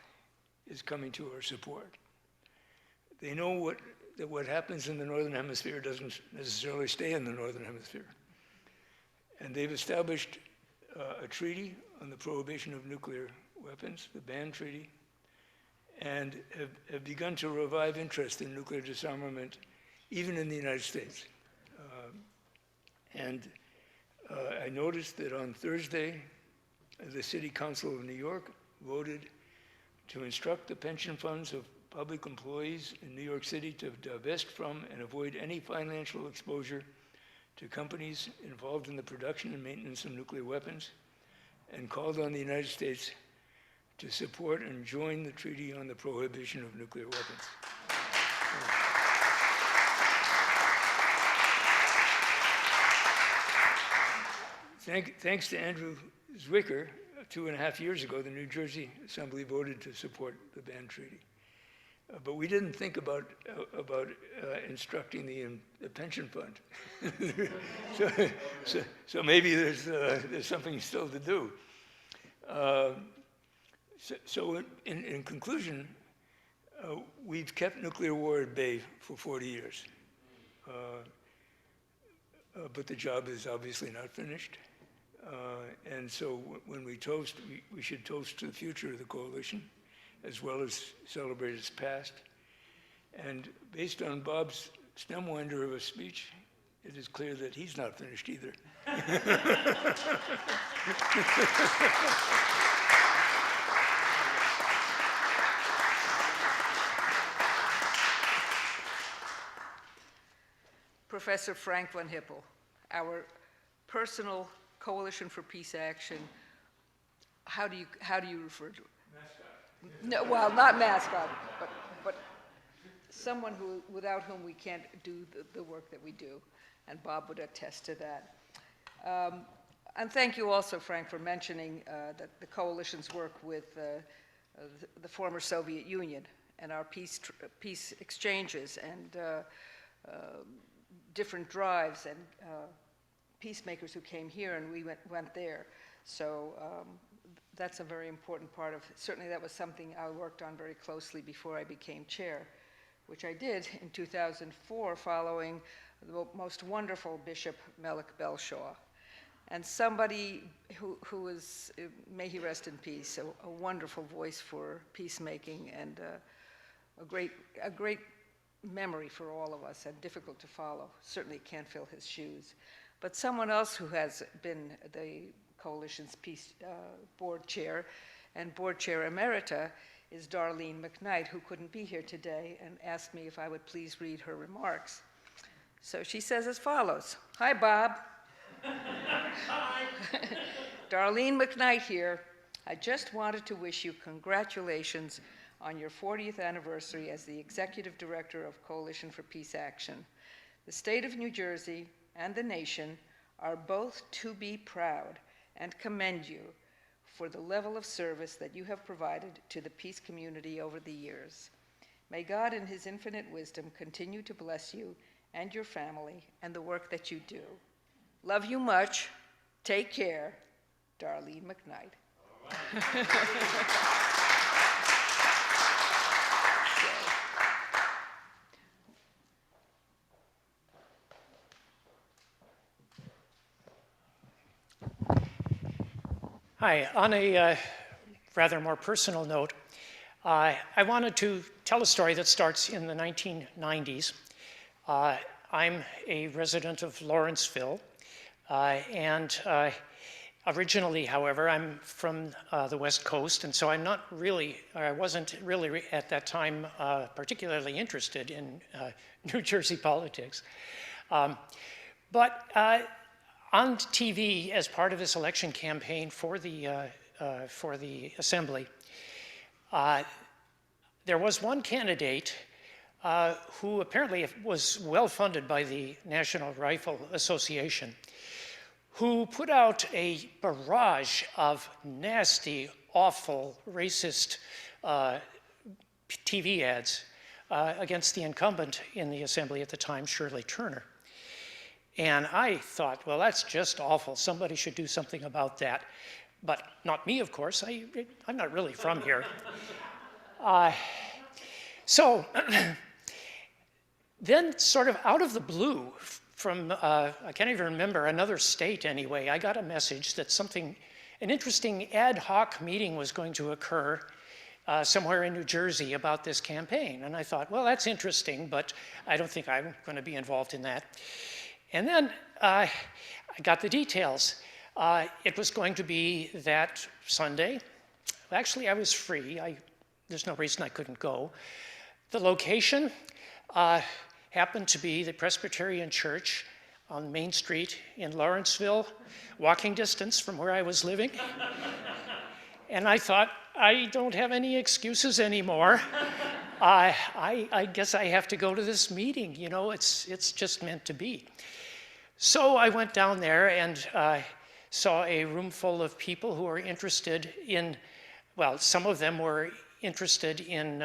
is coming to our support. They know that what happens in the Northern Hemisphere doesn't necessarily stay in the Northern Hemisphere. And they've established a treaty on the prohibition of nuclear weapons, the ban treaty, and have begun to revive interest in nuclear disarmament, even in the United States. I noticed that on Thursday, the City Council of New York voted to instruct the pension funds of public employees in New York City to divest from and avoid any financial exposure to companies involved in the production and maintenance of nuclear weapons, and called on the United States to support and join the Treaty on the Prohibition of Nuclear Weapons. Thanks to Andrew Zwicker, 2.5 years ago, the New Jersey Assembly voted to support the ban treaty. But we didn't think about instructing the pension fund. so maybe there's something still to do. So in conclusion, we've kept nuclear war at bay for 40 years. But the job is obviously not finished. And so when we toast, we should toast to the future of the coalition, as well as celebrate its past. And based on Bob's stem winder of a speech, it is clear that he's not finished either. Professor Frank von Hippel, our personal Coalition for Peace Action, how do you refer to it? No, well, not mascot, but someone without whom we can't do the work that we do, and Bob would attest to that. And thank you also, Frank, for mentioning that the coalition's work with the former Soviet Union and our peace exchanges and different drives and peacemakers who came here and we went there. So that's a very important part of, certainly that was something I worked on very closely before I became chair, which I did in 2004 following the most wonderful Bishop Melech Belshaw. And somebody who was, may he rest in peace, a wonderful voice for peacemaking and a great memory for all of us and difficult to follow. Certainly can't fill his shoes. But someone else who has been the Coalition's Peace Board Chair and Board Chair Emerita is Darlene McKnight, who couldn't be here today and asked me if I would please read her remarks. So she says as follows. Hi, Bob. Hi. Darlene McKnight here. I just wanted to wish you congratulations on your 40th anniversary as the Executive Director of Coalition for Peace Action. The state of New Jersey and the nation are both to be proud and commend you for the level of service that you have provided to the peace community over the years. May God in his infinite wisdom continue to bless you and your family and the work that you do. Love you much. Take care. Darlene McKnight. Hi. On a rather more personal note, I wanted to tell a story that starts in the 1990s. I'm a resident of Lawrenceville, and originally, however, I'm from the West Coast, and so I wasn't really at that time particularly interested in New Jersey politics. But on TV, as part of this election campaign for the Assembly, there was one candidate who apparently was well funded by the National Rifle Association, who put out a barrage of nasty, awful, racist TV ads against the incumbent in the Assembly at the time, Shirley Turner. And I thought, well, that's just awful. Somebody should do something about that. But not me, of course. I'm not really from here. So then sort of out of the blue, from, I can't even remember, another state anyway, I got a message that an interesting ad hoc meeting was going to occur somewhere in New Jersey about this campaign. And I thought, well, that's interesting, but I don't think I'm going to be involved in that. And then I got the details. It was going to be that Sunday. Actually, I was free. There's no reason I couldn't go. The location happened to be the Presbyterian Church on Main Street in Lawrenceville, walking distance from where I was living. And I thought, I don't have any excuses anymore. I guess I have to go to this meeting. You know, it's just meant to be. So I went down there and saw a room full of people who were interested in, well, some of them were interested in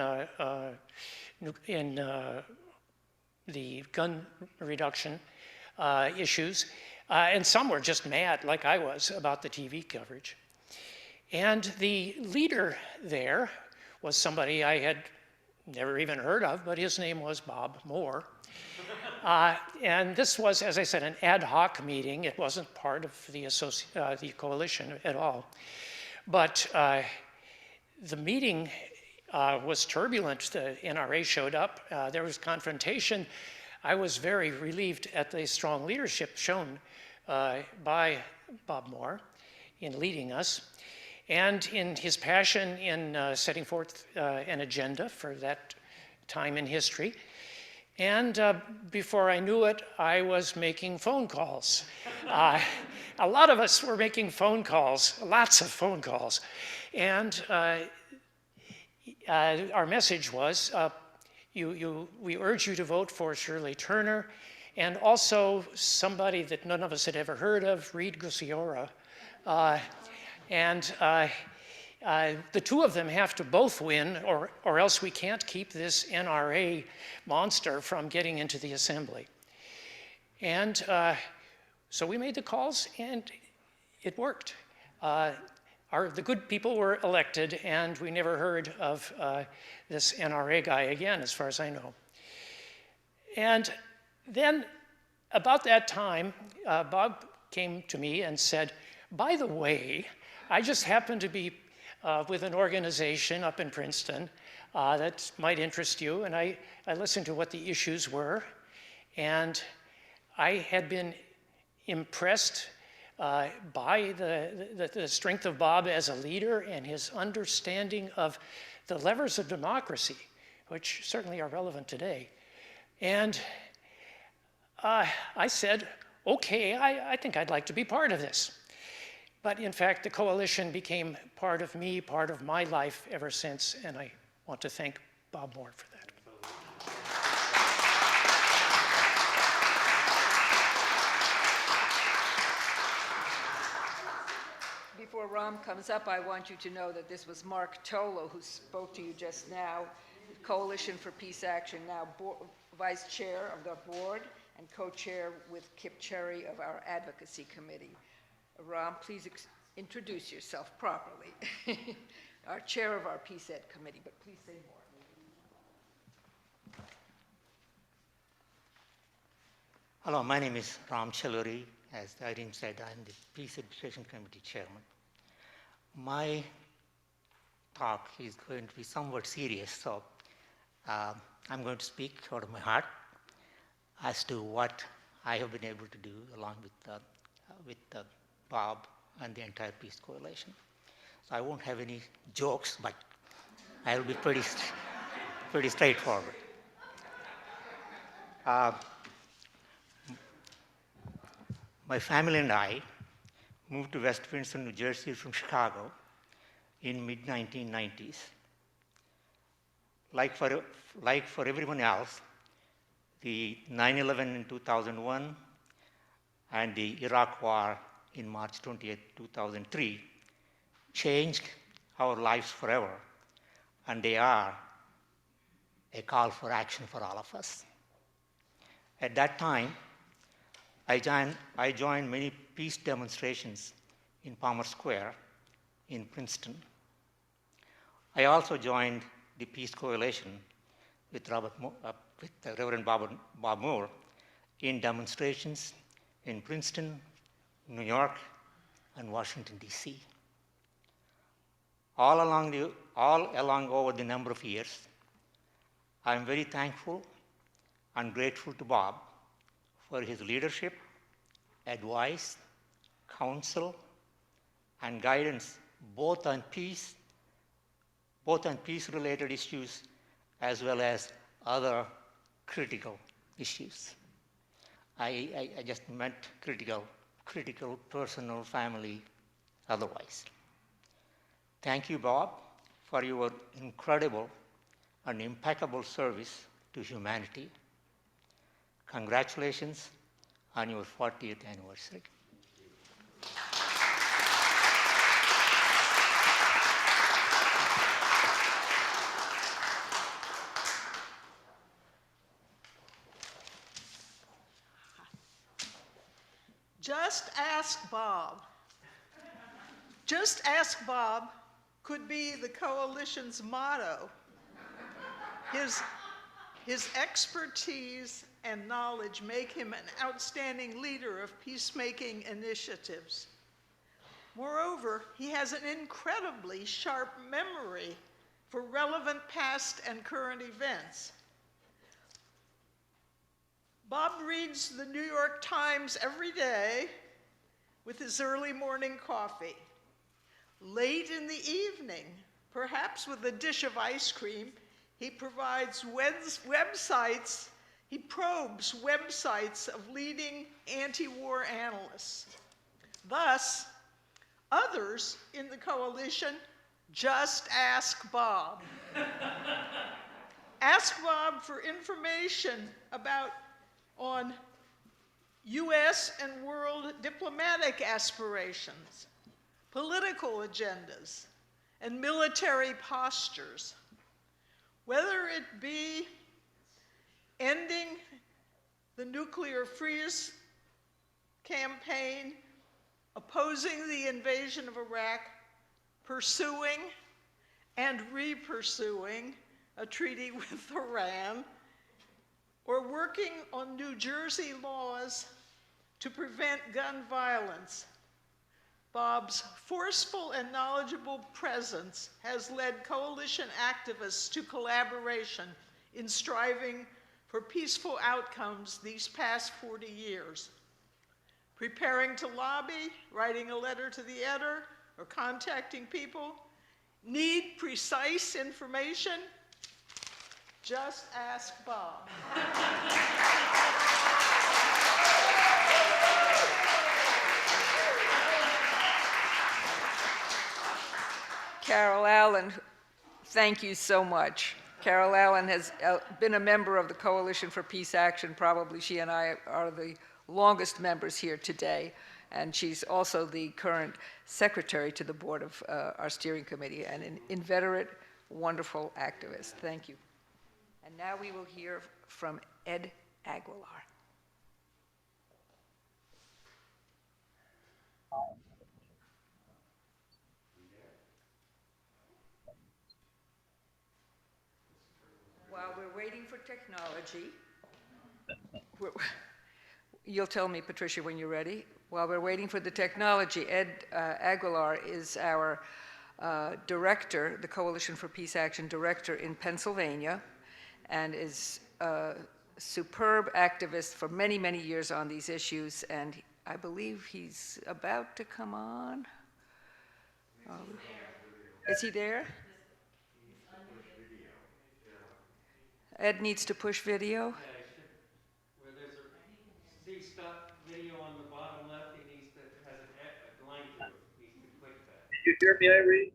the gun reduction issues, and some were just mad, like I was, about the TV coverage. And the leader there was somebody I had never even heard of, but his name was Bob Moore. And this was, as I said, an ad hoc meeting. It wasn't part of the coalition at all. But the meeting was turbulent. The NRA showed up. There was confrontation. I was very relieved at the strong leadership shown by Bob Moore in leading us, and in his passion in setting forth an agenda for that time in history. And before I knew it, I was making phone calls. A lot of us were making phone calls, lots of phone calls. And our message was, we urge you to vote for Shirley Turner, and also somebody that none of us had ever heard of, Reed Gusiora. The two of them have to both win, or else we can't keep this NRA monster from getting into the Assembly. And so we made the calls, and it worked. The good people were elected, and we never heard of this NRA guy again, as far as I know. And then, about that time, Bob came to me and said, by the way, I just happened to be with an organization up in Princeton that might interest you, and I listened to what the issues were, and I had been impressed by the strength of Bob as a leader and his understanding of the levers of democracy, which certainly are relevant today. And I said, okay, I think I'd like to be part of this. But in fact, the coalition became part of me, part of my life ever since, and I want to thank Bob Moore for that. Before Ram comes up, I want you to know that this was Mark Tolo who spoke to you just now, Coalition for Peace Action, now Vice Chair of the board and co-chair with Kip Cherry of our Advocacy Committee. Ram, please introduce yourself properly. Our chair of our Peace Ed Committee, but please say more. Hello, my name is Ram Chaluri. As Irene said, I'm the Peace Education Committee Chairman. My talk is going to be somewhat serious, so I'm going to speak out of my heart as to what I have been able to do along with Bob and the entire Peace Coalition. So I won't have any jokes, but I'll be pretty straightforward. My family and I moved to West Windsor, New Jersey from Chicago in mid-1990s. Like for everyone else, the 9/11 in 2001 and the Iraq War in March 20th, 2003 changed our lives forever, and they are a call for action for all of us. At that time, I joined many peace demonstrations in Palmer Square in Princeton. I also joined the Peace Coalition with Reverend Bob Moore in demonstrations in Princeton, New York, and Washington, D.C. All along over the number of years, I am very thankful and grateful to Bob for his leadership, advice, counsel, and guidance, both on peace-related issues as well as other critical issues. I just meant critical, personal, family, otherwise. Thank you, Bob, for your incredible and impeccable service to humanity. Congratulations on your 40th anniversary. Just ask Bob. Just ask Bob could be the coalition's motto. His expertise and knowledge make him an outstanding leader of peacemaking initiatives. Moreover, he has an incredibly sharp memory for relevant past and current events. Bob reads the New York Times every day with his early morning coffee. Late in the evening, perhaps with a dish of ice cream, he provides websites, he probes websites of leading anti-war analysts. Thus, others in the coalition just ask Bob. Ask Bob for information on US and world diplomatic aspirations, political agendas, and military postures. Whether it be ending the nuclear freeze campaign, opposing the invasion of Iraq, pursuing and re-pursuing a treaty with Iran, or working on New Jersey laws to prevent gun violence, Bob's forceful and knowledgeable presence has led coalition activists to collaboration in striving for peaceful outcomes these past 40 years. Preparing to lobby, writing a letter to the editor, or contacting people, need precise information? Just ask Bob. Carol Allen, thank you so much. Carol Allen has been a member of the Coalition for Peace Action. Probably she and I are the longest members here today. And she's also the current secretary to the board of our steering committee and an inveterate, wonderful activist. Thank you. And now we will hear from Ed Aguilar. While we're waiting for technology, you'll tell me, Patricia, when you're ready. While we're waiting for the technology, Ed Aguilar is our director, the Coalition for Peace Action director in Pennsylvania, and is a superb activist for many, many years on these issues, and I believe he's about to come on. Is he there? Ed needs to push video. Where there's a see stop video on the bottom left, he needs to has a line through it. He needs to click that. Can you hear me, Irene?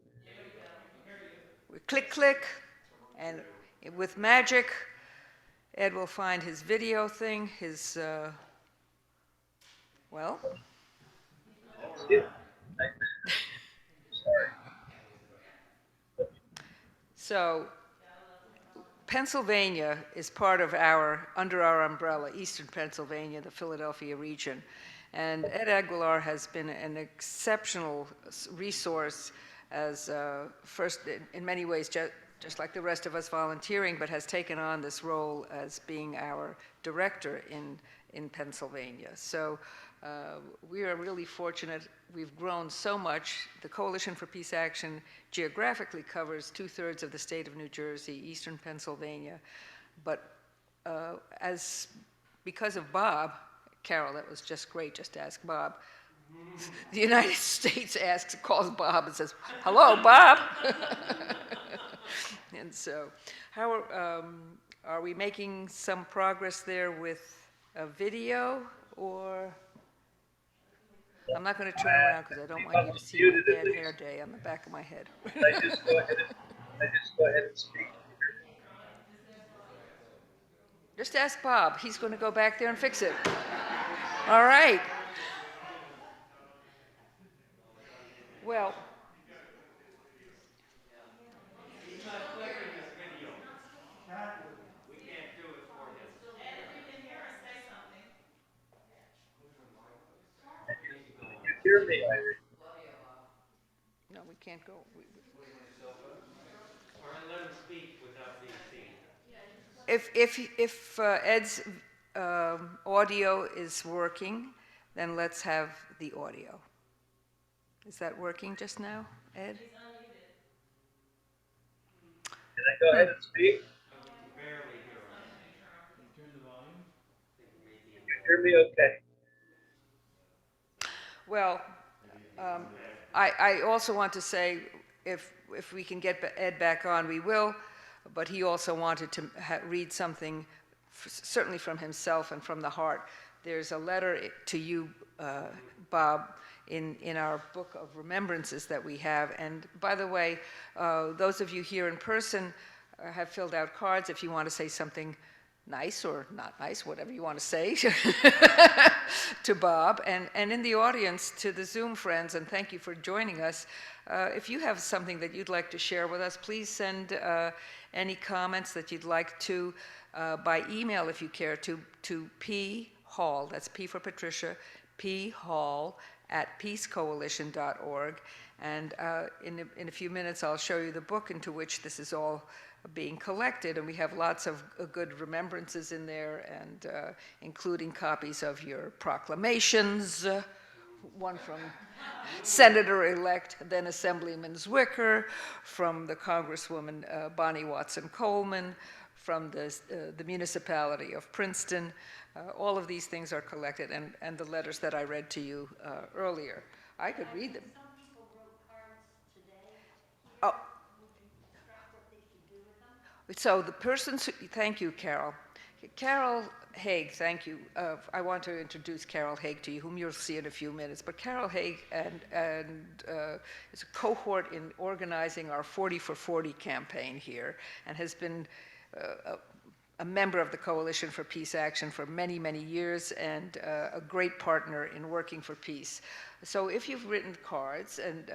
We click, click, and with magic, Ed will find his video thing, his, well. Yeah. So, Pennsylvania is part of under our umbrella, Eastern Pennsylvania, the Philadelphia region. And Ed Aguilar has been an exceptional resource as first, in many ways, just like the rest of us volunteering, but has taken on this role as being our director in Pennsylvania. So we are really fortunate. We've grown so much. The Coalition for Peace Action geographically covers 2/3 of the state of New Jersey, Eastern Pennsylvania. But because of Bob, Carol, that was just great, just ask Bob. The United States calls Bob and says, "Hello, Bob." And so, how are we making some progress there with a video, or? I'm not going to turn around because I don't want you to see my bad hair day on the back of my head. I just go ahead and speak. Just ask Bob. He's going to go back there and fix it. All right. Well. He's not clicking this video. We can't do it for him. Ed, if you can hear us, say something. Can you hear me, Irene? No, we can't go. Or let him speak without being seen. If Ed's audio is working, then let's have the audio. Is that working just now, Ed? Can I go ahead and speak? Barely hear him. Turn the volume. Can you hear me okay? Well, I also want to say, if we can get Ed back on, we will, but he also wanted to read something, certainly from himself and from the heart. There's a letter to you, Bob, in our book of remembrances that we have. And by the way, those of you here in person have filled out cards if you want to say something nice or not nice, whatever you want to say, to Bob. And in the audience, to the Zoom friends, and thank you for joining us. If you have something that you'd like to share with us, please send any comments that you'd like to by email, if you care, to P. Hall, that's P for Patricia, P. Hall @peacecoalition.org. And in a few minutes, I'll show you the book into which this is all being collected, and we have lots of good remembrances in there, and including copies of your proclamations, one from Senator-elect, then Assemblyman Zwicker, from the Congresswoman Bonnie Watson Coleman, from the municipality of Princeton. All of these things are collected, and the letters that I read to you earlier. I could read them. Some people wrote cards today. Oh. What they should do with them. So the persons who, thank you, Carol. Carol Hague, thank you. I want to introduce Carol Hague to you, whom you'll see in a few minutes. But Carol Hague is a cohort in organizing our 40 for 40 campaign here, and has been a member of the Coalition for Peace Action for many, many years, and a great partner in working for peace. So if you've written cards, and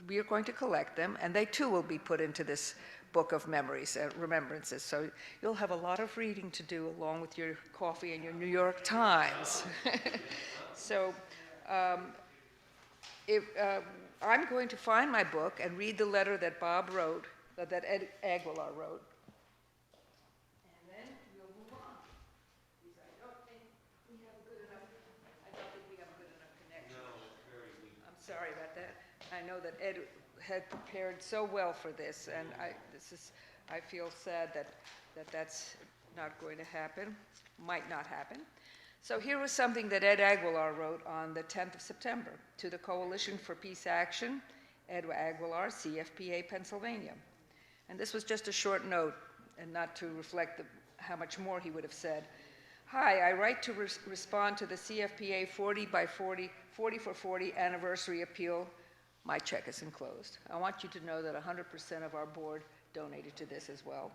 we are going to collect them, and they too will be put into this book of memories, remembrances. So you'll have a lot of reading to do along with your coffee and your New York Times. So I'm going to find my book and read the letter that Bob wrote, that Ed Aguilar wrote. Sorry about that. I know that Ed had prepared so well for this, and I feel sad that that's not going to happen, might not happen. So here was something that Ed Aguilar wrote on the 10th of September to the Coalition for Peace Action, Ed Aguilar, CFPA, Pennsylvania. And this was just a short note, and not to reflect how much more he would have said. Hi, I write to respond to the CFPA 40 for 40 anniversary appeal. My check is enclosed. I want you to know that 100% of our board donated to this as well.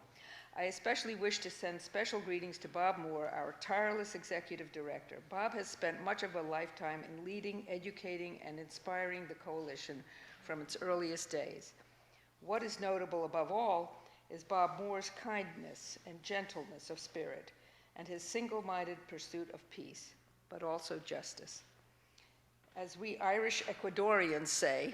I especially wish to send special greetings to Bob Moore, our tireless executive director. Bob has spent much of a lifetime in leading, educating, and inspiring the coalition from its earliest days. What is notable above all is Bob Moore's kindness and gentleness of spirit and his single-minded pursuit of peace, but also justice. As we Irish Ecuadorians say,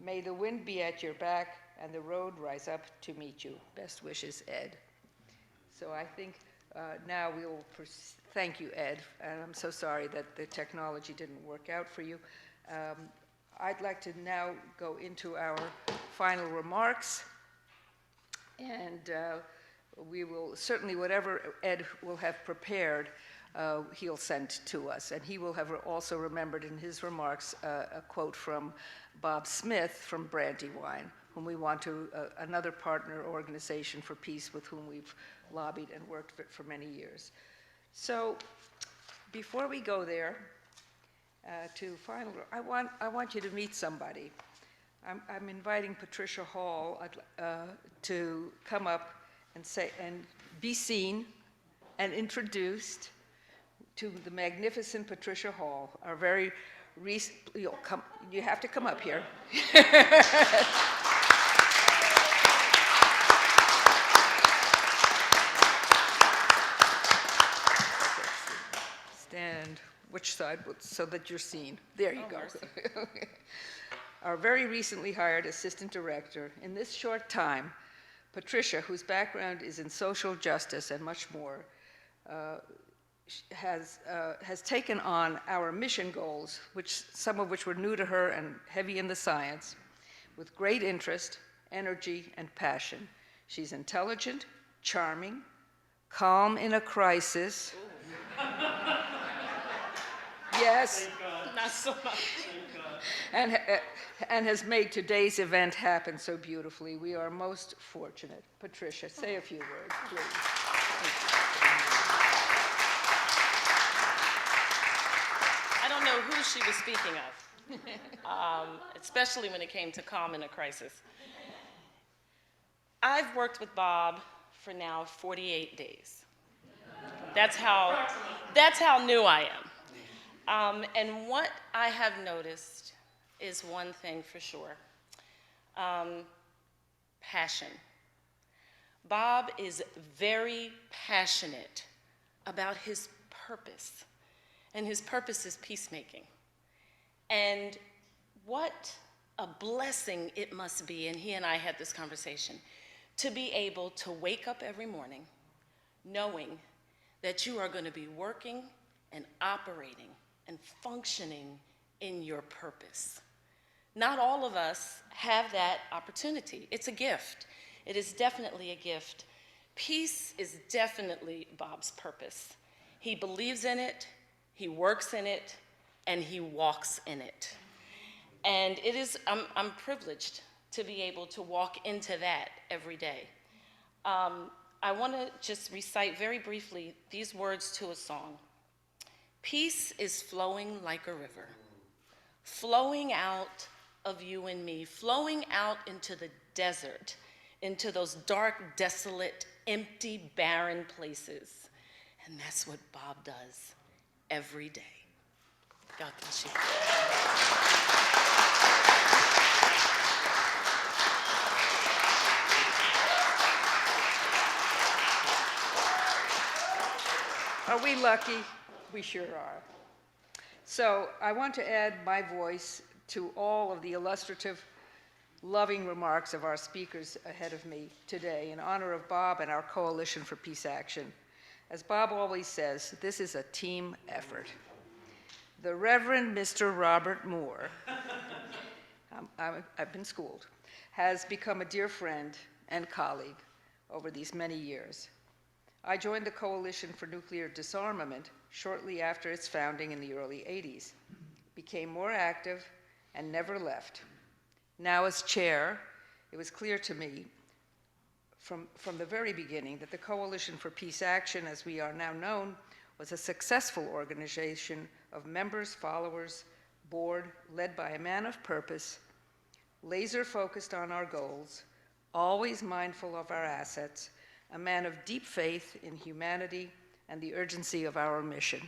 may the wind be at your back and the road rise up to meet you. Best wishes, Ed. So I think now we'll thank you, Ed, and I'm so sorry that the technology didn't work out for you. I'd like to now go into our final remarks, and we will certainly, whatever Ed will have prepared, he'll send to us. And he will have also remembered in his remarks a quote from Bob Smith from Brandywine, whom we want to, another partner organization for peace with whom we've lobbied and worked for many years. So before we go there, to final, I want you to meet somebody. I'm inviting Patricia Hall to come up and be seen and introduced to the magnificent Patricia Hall, our very recent, you have to come up here. Stand, which side, so that you're seen. There you go. Our very recently hired assistant director. In this short time, Patricia, whose background is in social justice and much more, has taken on our mission goals, some of which were new to her and heavy in the science, with great interest, energy, and passion. She's intelligent, charming, calm in a crisis. Yes. Not so much. And has made today's event happen so beautifully. We are most fortunate. Patricia, say a few words, please. I don't know who she was speaking of, especially when it came to calm in a crisis. I've worked with Bob for now 48 days. That's how new I am. And what I have noticed is one thing for sure, passion. Bob is very passionate about his purpose, and his purpose is peacemaking. And what a blessing it must be, and he and I had this conversation, to be able to wake up every morning knowing that you are going to be working and operating and functioning in your purpose. Not all of us have that opportunity. It's a gift. It is definitely a gift. Peace is definitely Bob's purpose. He believes in it, he works in it, and he walks in it. And it is, I'm privileged to be able to walk into that every day. I want to just recite very briefly these words to a song. Peace is flowing like a river, flowing out of you and me, flowing out into the desert, into those dark, desolate, empty, barren places. And that's what Bob does every day. God bless you. Are we lucky? We sure are. So I want to add my voice to all of the illustrative, loving remarks of our speakers ahead of me today in honor of Bob and our Coalition for Peace Action. As Bob always says, this is a team effort. The Reverend Mr. Robert Moore. I've been schooled, has become a dear friend and colleague over these many years. I joined the Coalition for Nuclear Disarmament shortly after its founding in the early 80s, became more active, and never left. Now as chair, it was clear to me from the very beginning that the Coalition for Peace Action, as we are now known, was a successful organization of members, followers, board, led by a man of purpose, laser focused on our goals, always mindful of our assets, a man of deep faith in humanity and the urgency of our mission.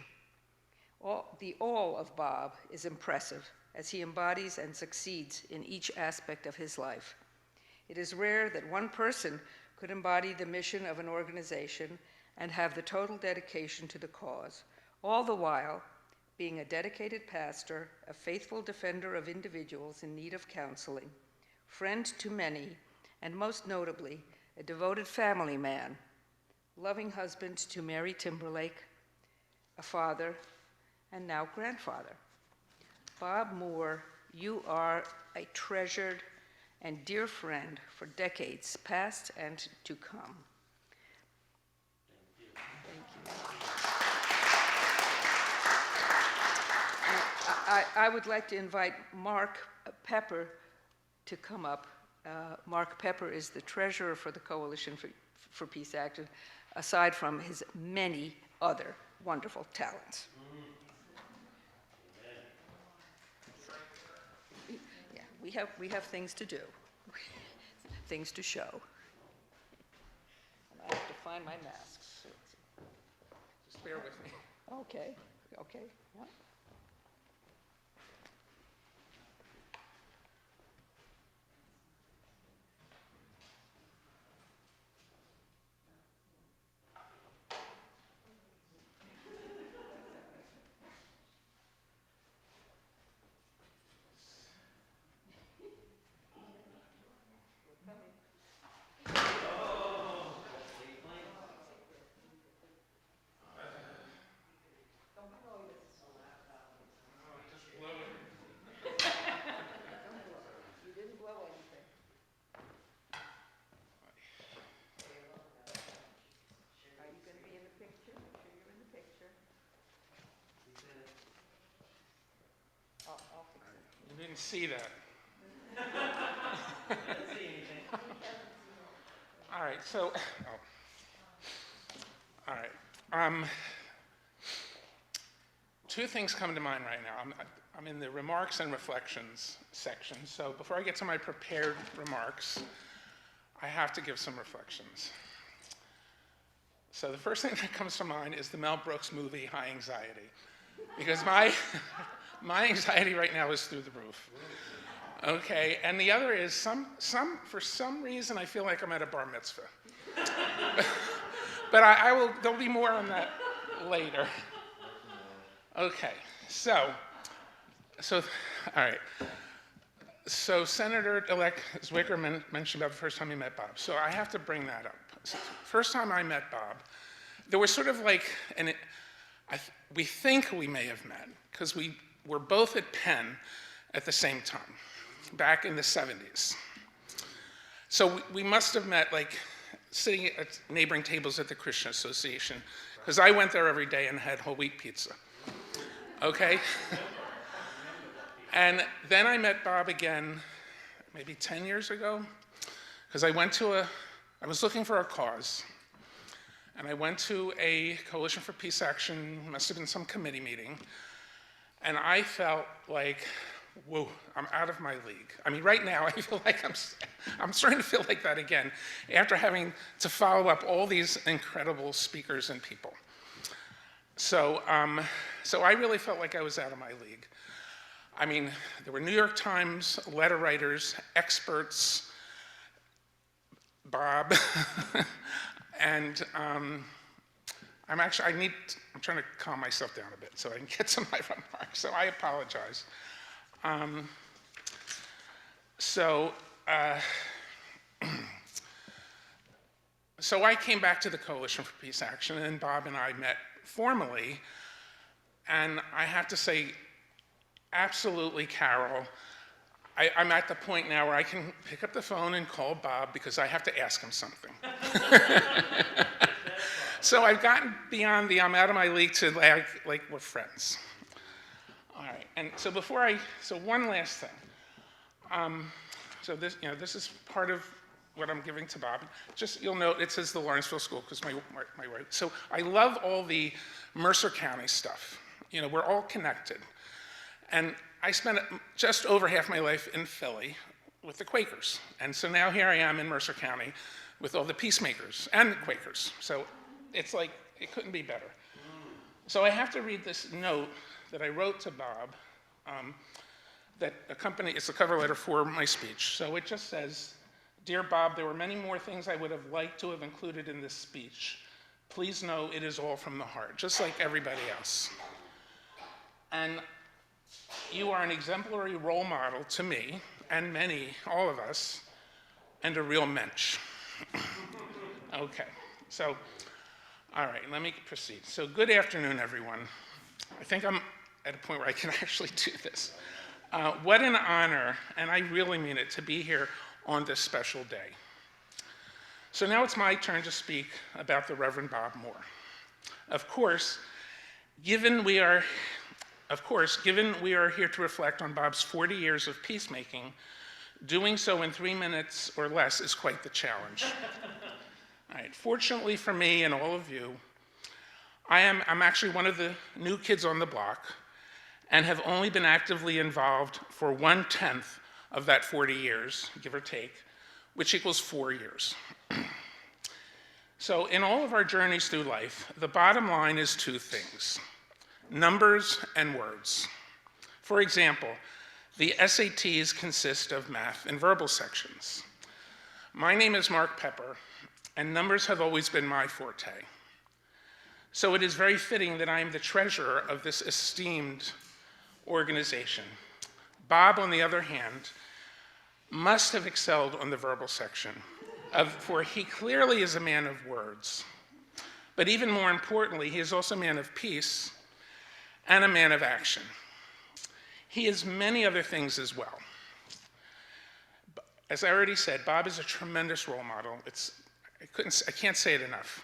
The all of Bob is impressive as he embodies and succeeds in each aspect of his life. It is rare that one person could embody the mission of an organization and have the total dedication to the cause, all the while being a dedicated pastor, a faithful defender of individuals in need of counseling, friend to many, and most notably, a devoted family man, loving husband to Mary Timberlake, a father, and now grandfather. Bob Moore, you are a treasured and dear friend for decades past and to come. Thank you. I would like to invite Mark Pepper to come up. Mark Pepper is the treasurer for the Coalition for Peace Action, aside from his many other wonderful talents. Yeah, we have things to do, things to show. And I have to find my masks. Just bear with me. Okay, okay. Yeah. You didn't see that. All right, so, all right. Two things come to mind right now. I'm in the remarks and reflections section, so before I get to my prepared remarks, I have to give some reflections. So the first thing that comes to mind is the Mel Brooks movie, High Anxiety, because my anxiety right now is through the roof. Okay, and the other is for some reason I feel like I'm at a bar mitzvah. But there'll be more on that later. Okay, so, all right. So Senator-elect Zwicker mentioned about the first time he met Bob. So I have to bring that up. So first time I met Bob, there was sort of like, we think we may have met, because we were both at Penn at the same time, back in the 70s. So we must have met like sitting at neighboring tables at the Christian Association, because I went there every day and had whole wheat pizza. Okay? And then I met Bob again, maybe 10 years ago, because I was looking for a cause, and I went to a Coalition for Peace Action, must have been some committee meeting, and I felt like, whoa, I'm out of my league. I mean, right now, I feel like I'm starting to feel like that again, after having to follow up all these incredible speakers and people. So I really felt like I was out of my league. I mean, there were New York Times letter writers, experts, Bob, and I'm trying to calm myself down a bit so I can get to my remarks, so I apologize. So I came back to the Coalition for Peace Action, and Bob and I met formally, and I have to say, absolutely, Carol, I'm at the point now where I can pick up the phone and call Bob because I have to ask him something. So I've gotten beyond the I'm out of my league to like we're friends. All right, and so one last thing. So this is part of what I'm giving to Bob. Just, you'll note, it says the Lawrenceville School because my wife. So I love all the Mercer County stuff. We're all connected. And I spent just over half my life in Philly with the Quakers. And so now here I am in Mercer County with all the Peacemakers and the Quakers. So it's like, it couldn't be better. So I have to read this note that I wrote to Bob that it's the cover letter for my speech. So it just says, "Dear Bob, there were many more things I would have liked to have included in this speech. Please know it is all from the heart," just like everybody else. And you are an exemplary role model to me and all of us, and a real mensch. Okay, so, all right, let me proceed. So good afternoon, everyone. I think I'm at a point where I can actually do this. What an honor, and I really mean it, to be here on this special day. So now it's my turn to speak about the Reverend Bob Moore. Of course, given we are here to reflect on Bob's 40 years of peacemaking, doing so in 3 minutes or less is quite the challenge. All right, fortunately for me and all of you, I'm actually one of the new kids on the block and have only been actively involved for 1/10 of that 40 years, give or take, which equals 4 years. So in all of our journeys through life, the bottom line is 2 things: numbers and words. For example, the SATs consist of math and verbal sections. My name is Mark Pepper, and numbers have always been my forte. So it is very fitting that I am the treasurer of this esteemed organization. Bob, on the other hand, must have excelled on the verbal section, for he clearly is a man of words. But even more importantly, he is also a man of peace and a man of action. He is many other things as well. As I already said, Bob is a tremendous role model. I can't say it enough.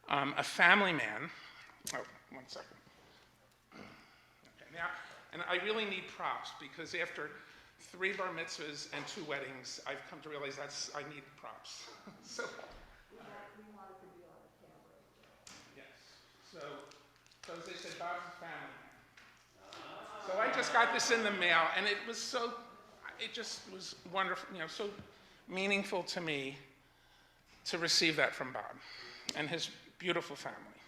A family man. Oh, 1 second. Okay, now, and I really need props because after 3 bar mitzvahs and 2 weddings, I've come to realize I need props. So, yes. So as they said, Bob's a family man. So I just got this in the mail, and it just was wonderful, so meaningful to me to receive that from Bob and his beautiful family.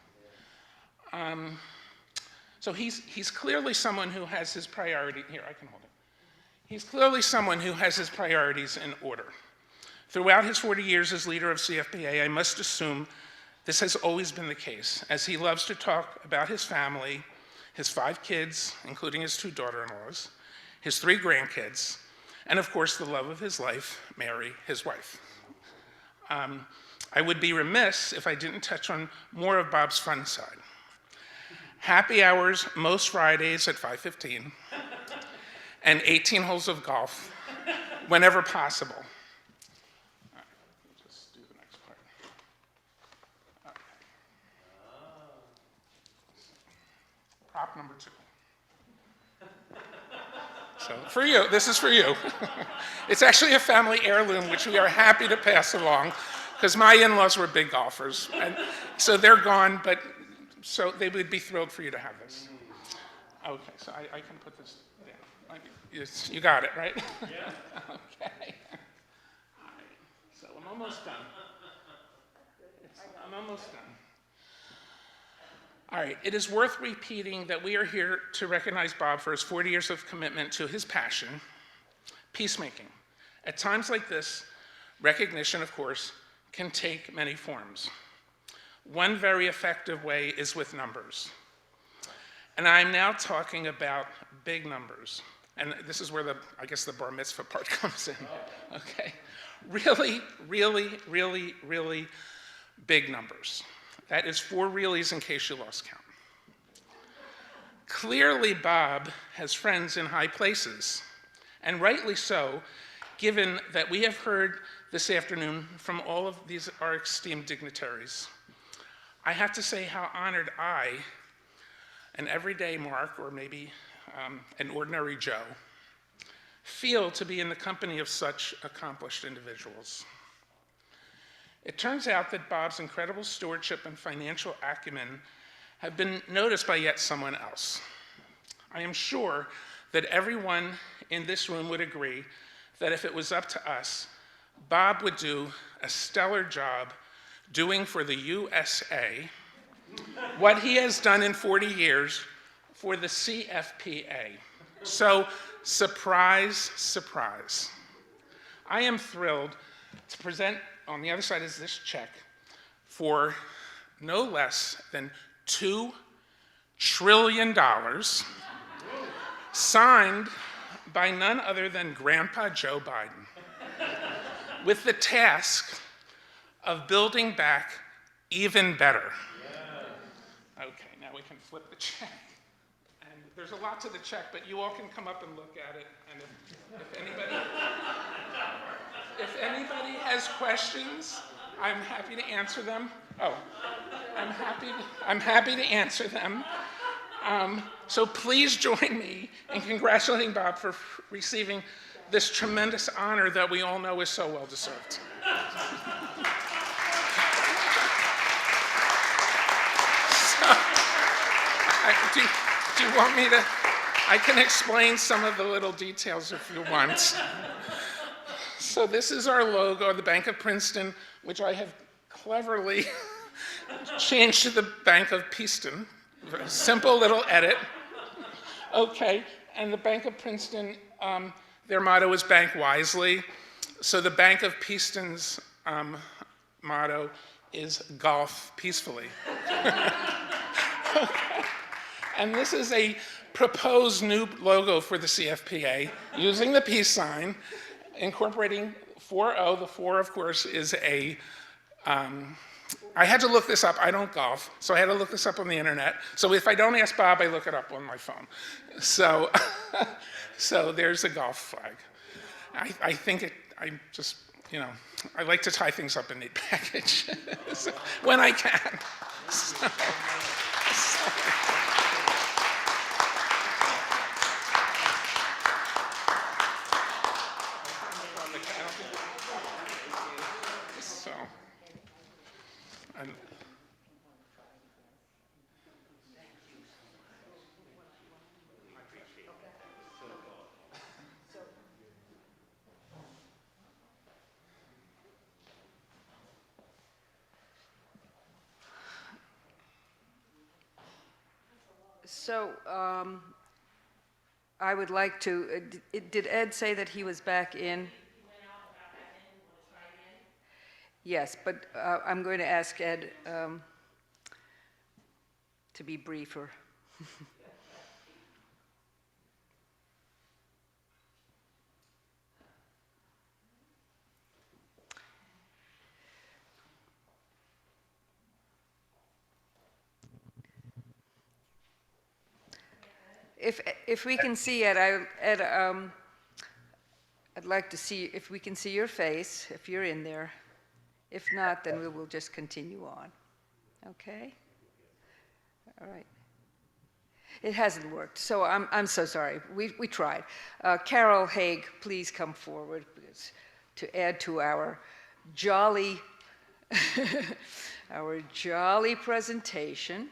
So he's clearly someone who has his priority. Here, I can hold it. He's clearly someone who has his priorities in order. Throughout his 40 years as leader of Cfpa, I must assume this has always been the case, as he loves to talk about his family, his 5 kids, including his 2 daughter-in-laws, his 3 grandkids, and of course the love of his life, Mary, his wife. I would be remiss if I didn't touch on more of Bob's fun side. Happy hours most Fridays at 5:15, and 18 holes of golf whenever possible. All right, we'll just do the next part. Okay. Prop number 2. So for you, this is for you. It's actually a family heirloom, which we are happy to pass along, because my in-laws were big golfers. And so they're gone, but so they would be thrilled for you to have this. Okay, so I can put this down. You got it, right? Yeah. Okay. All right, so I'm almost done. I'm almost done. All right, it is worth repeating that we are here to recognize Bob for his 40 years of commitment to his passion, peacemaking. At times like this, recognition, of course, can take many forms. One very effective way is with numbers. And I'm now talking about big numbers. And this is where the bar mitzvah part comes in, okay? Really, really, really, really big numbers. That is 4 reallys in case you lost count. Clearly, Bob has friends in high places and rightly so, given that we have heard this afternoon from all of these our esteemed dignitaries. I have to say how honored I, an everyday Mark, or maybe an ordinary Joe, feel to be in the company of such accomplished individuals. It turns out that Bob's incredible stewardship and financial acumen have been noticed by yet someone else. I am sure that everyone in this room would agree that if it was up to us, Bob would do a stellar job doing for the USA what he has done in 40 years for the CFPA. So, surprise, surprise. I am thrilled to present, on the other side is this check, for no less than $2 trillion, signed by none other than Grandpa Joe Biden, with the task of building back even better. Okay, now we can flip the check. And there's a lot to the check, but you all can come up and look at it. And if anybody has questions, I'm happy to answer them. Oh, I'm happy to answer them. So please join me in congratulating Bob for receiving this tremendous honor that we all know is so well deserved. Do you want me to? I can explain some of the little details if you want. So this is our logo, the Bank of Princeton, which I have cleverly changed to the Bank of Peaston. A simple little edit. Okay, and the Bank of Princeton, their motto is Bank Wisely. So the Bank of Peaston's motto is Golf Peacefully. Okay. And this is a proposed new logo for the CFPA, using the peace sign, incorporating 4-0. The 4, of course, is a, I had to look this up. I don't golf, so I had to look this up on the internet. So if I don't ask Bob, I look it up on my phone. So, so there's a golf flag. I think I just, I like to tie things up in neat package so, when I can. So. So I would like to, did Ed say that he was back in? Yes, but I'm going to ask Ed to be briefer. If we can see Ed, I'd like to see if we can see your face, if you're in there. If not, then we will just continue on. Okay? All right. It hasn't worked, so I'm so sorry. We tried. Carol Hague, please come forward to add to our jolly our jolly presentation.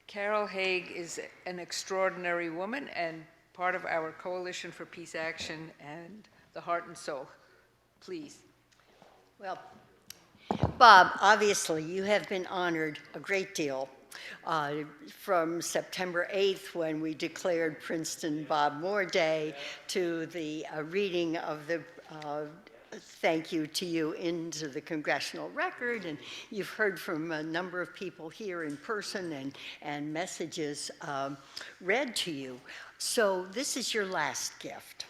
Carol Hague is an extraordinary woman and part of our Coalition for Peace Action and the Heart and Soul. Please. Well, Bob, obviously you have been honored a great deal from September 8th when we declared Princeton Bob Moore Day to the reading of the thank you to you into the Congressional record, and you've heard from a number of people here in person and messages read to you. So this is your last gift.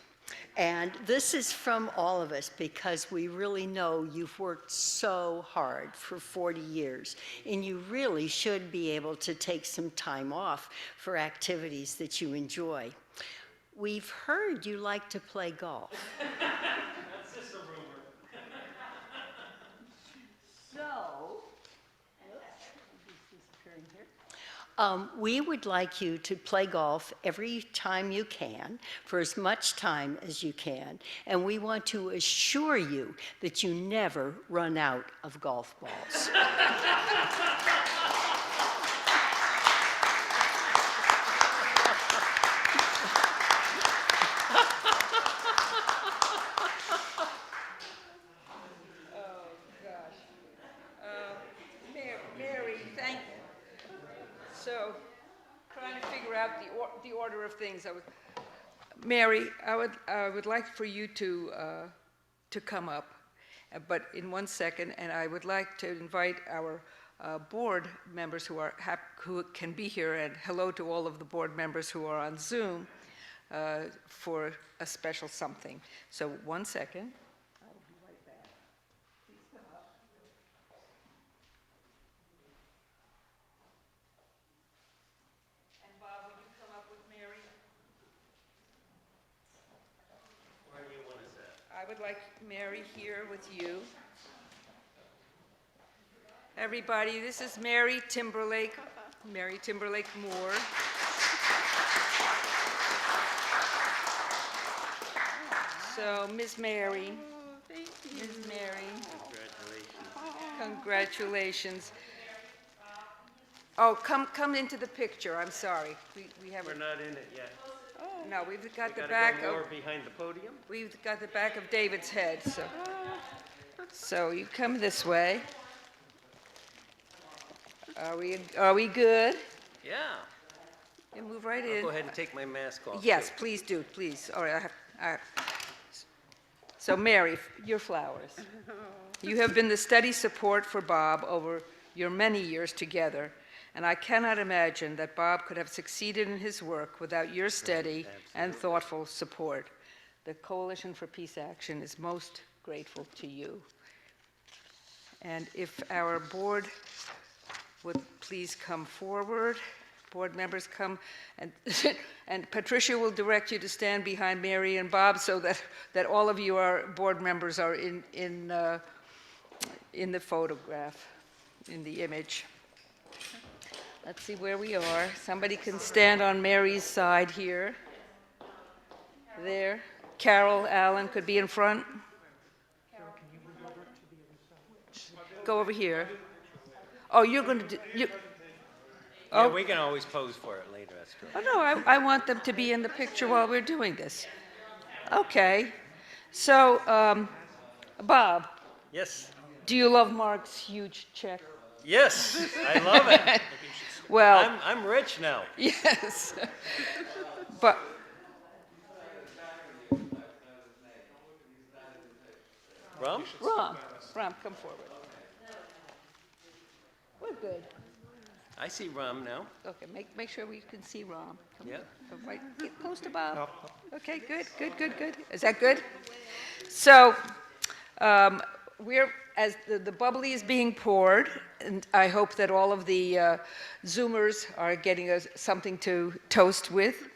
And this is from all of us because we really know you've worked so hard for 40 years, and you really should be able to take some time off for activities that you enjoy. We've heard you like to play golf. That's just a rumor. We would like you to play golf every time you can, for as much time as you can, and we want to assure you that you never run out of golf balls. Mary, thank you. So, trying to figure out the order of things. Mary, I would like for you to come up, but in 1 second, and I would like to invite our board members who can be here, and hello to all of the board members who are on Zoom for a special something. So 1 second. I will be right back. Please come up. And Bob, would you come up with Mary? Where do you want us at? I would like Mary here with you. Everybody, this is Mary Timberlake Moore. So, Ms. Mary. Ms. Mary. Congratulations. Oh, come into the picture. I'm sorry. We have. We're not in it yet. No, we've got the Gotta back go of. more behind the podium. We've got the back of David's head. So you come this way. Are we good? Yeah. You move right I'll in. go ahead and take my mask off. Yes, too. please do, please. All right, So Mary, your flowers. You have been the steady support for Bob over your many years together, and I cannot imagine that Bob could have succeeded in his work without your steady and thoughtful support. The Coalition for Peace Action is most grateful to you. And if our board would please come forward. Board members come, and and Patricia will direct you to stand behind Mary and Bob so that all of you board members are in the photograph, in the image. Let's see where we are. Somebody can stand on Mary's side here. There. Carol Allen could be in front. Go over here. Oh, you're going to do... Yeah, we can always pose for it later. That's true. Oh, no, I want them to be in the picture while we're doing this. Okay. So, Bob. Yes. Do you love Mark's huge check? Yes, I love it. Well, I'm rich now. Yes. But Ram, come forward. We're good. I see Ram now. Okay, make sure we can see Ram. Yeah. Right, get close to Bob. Okay, good. Is that good? So, as the bubbly is being poured, and I hope that all of the Zoomers are getting something to toast with.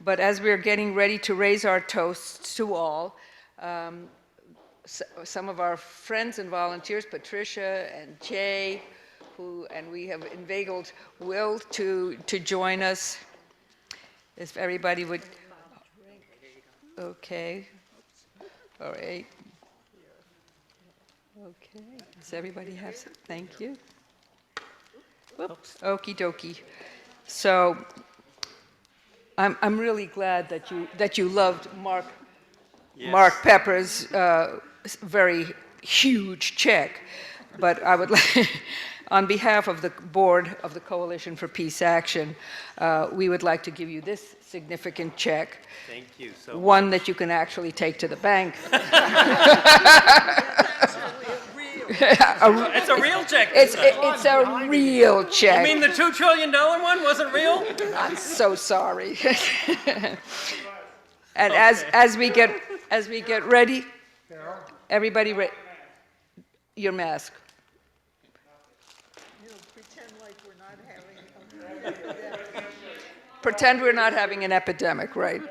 But as we're getting ready to raise our toasts to all, some of our friends and volunteers, Patricia and Jay, and we have inveigled Will to join us. If everybody would, okay, all right. Okay, does everybody have some? Thank you. Whoops, okie dokie. So I'm really glad that you loved Mark Pepper's very huge check, but I would like, on behalf of the board of the Coalition for Peace Action, we would like to give you this significant check. Thank you so much. One that you can actually take to the bank. It's a real check. It's a real check. You mean the $2 trillion one wasn't real? I'm so sorry. And as we get ready, everybody, your mask. Pretend like we're not having an epidemic. Pretend we're not having an epidemic, right?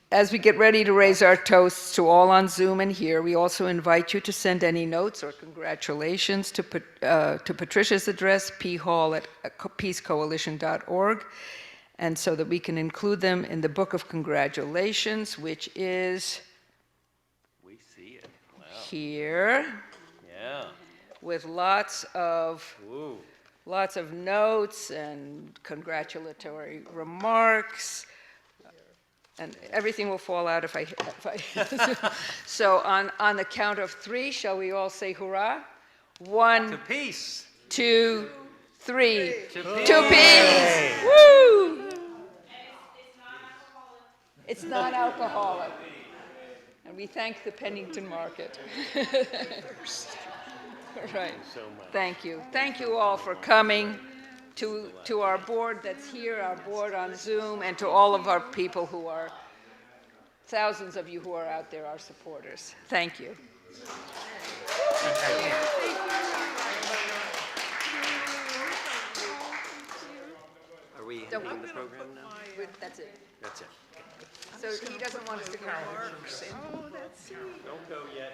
As we get ready to raise our toasts to all on Zoom and here, we also invite you to send any notes or congratulations to Patricia's address, phall@peacecoalition.org, and so that we can include them in the book of congratulations, which is We see it. Wow. here, Yeah. with lots of Ooh. notes and congratulatory remarks. And everything will fall out if I So on the count of 3, shall we all say hurrah? 1, To peace. 2, 3. To To peace! Woo! It's non-alcoholic. And we thank the Pennington Market. Right. Thank you. Thank you all for coming. To our board that's here, our board on Zoom, and to all of our people who are, thousands of you who are out there, our supporters. Thank you. Are we ending the program now? That's it. That's it. So he doesn't want us to go. Oh, that's sweet. Don't go yet.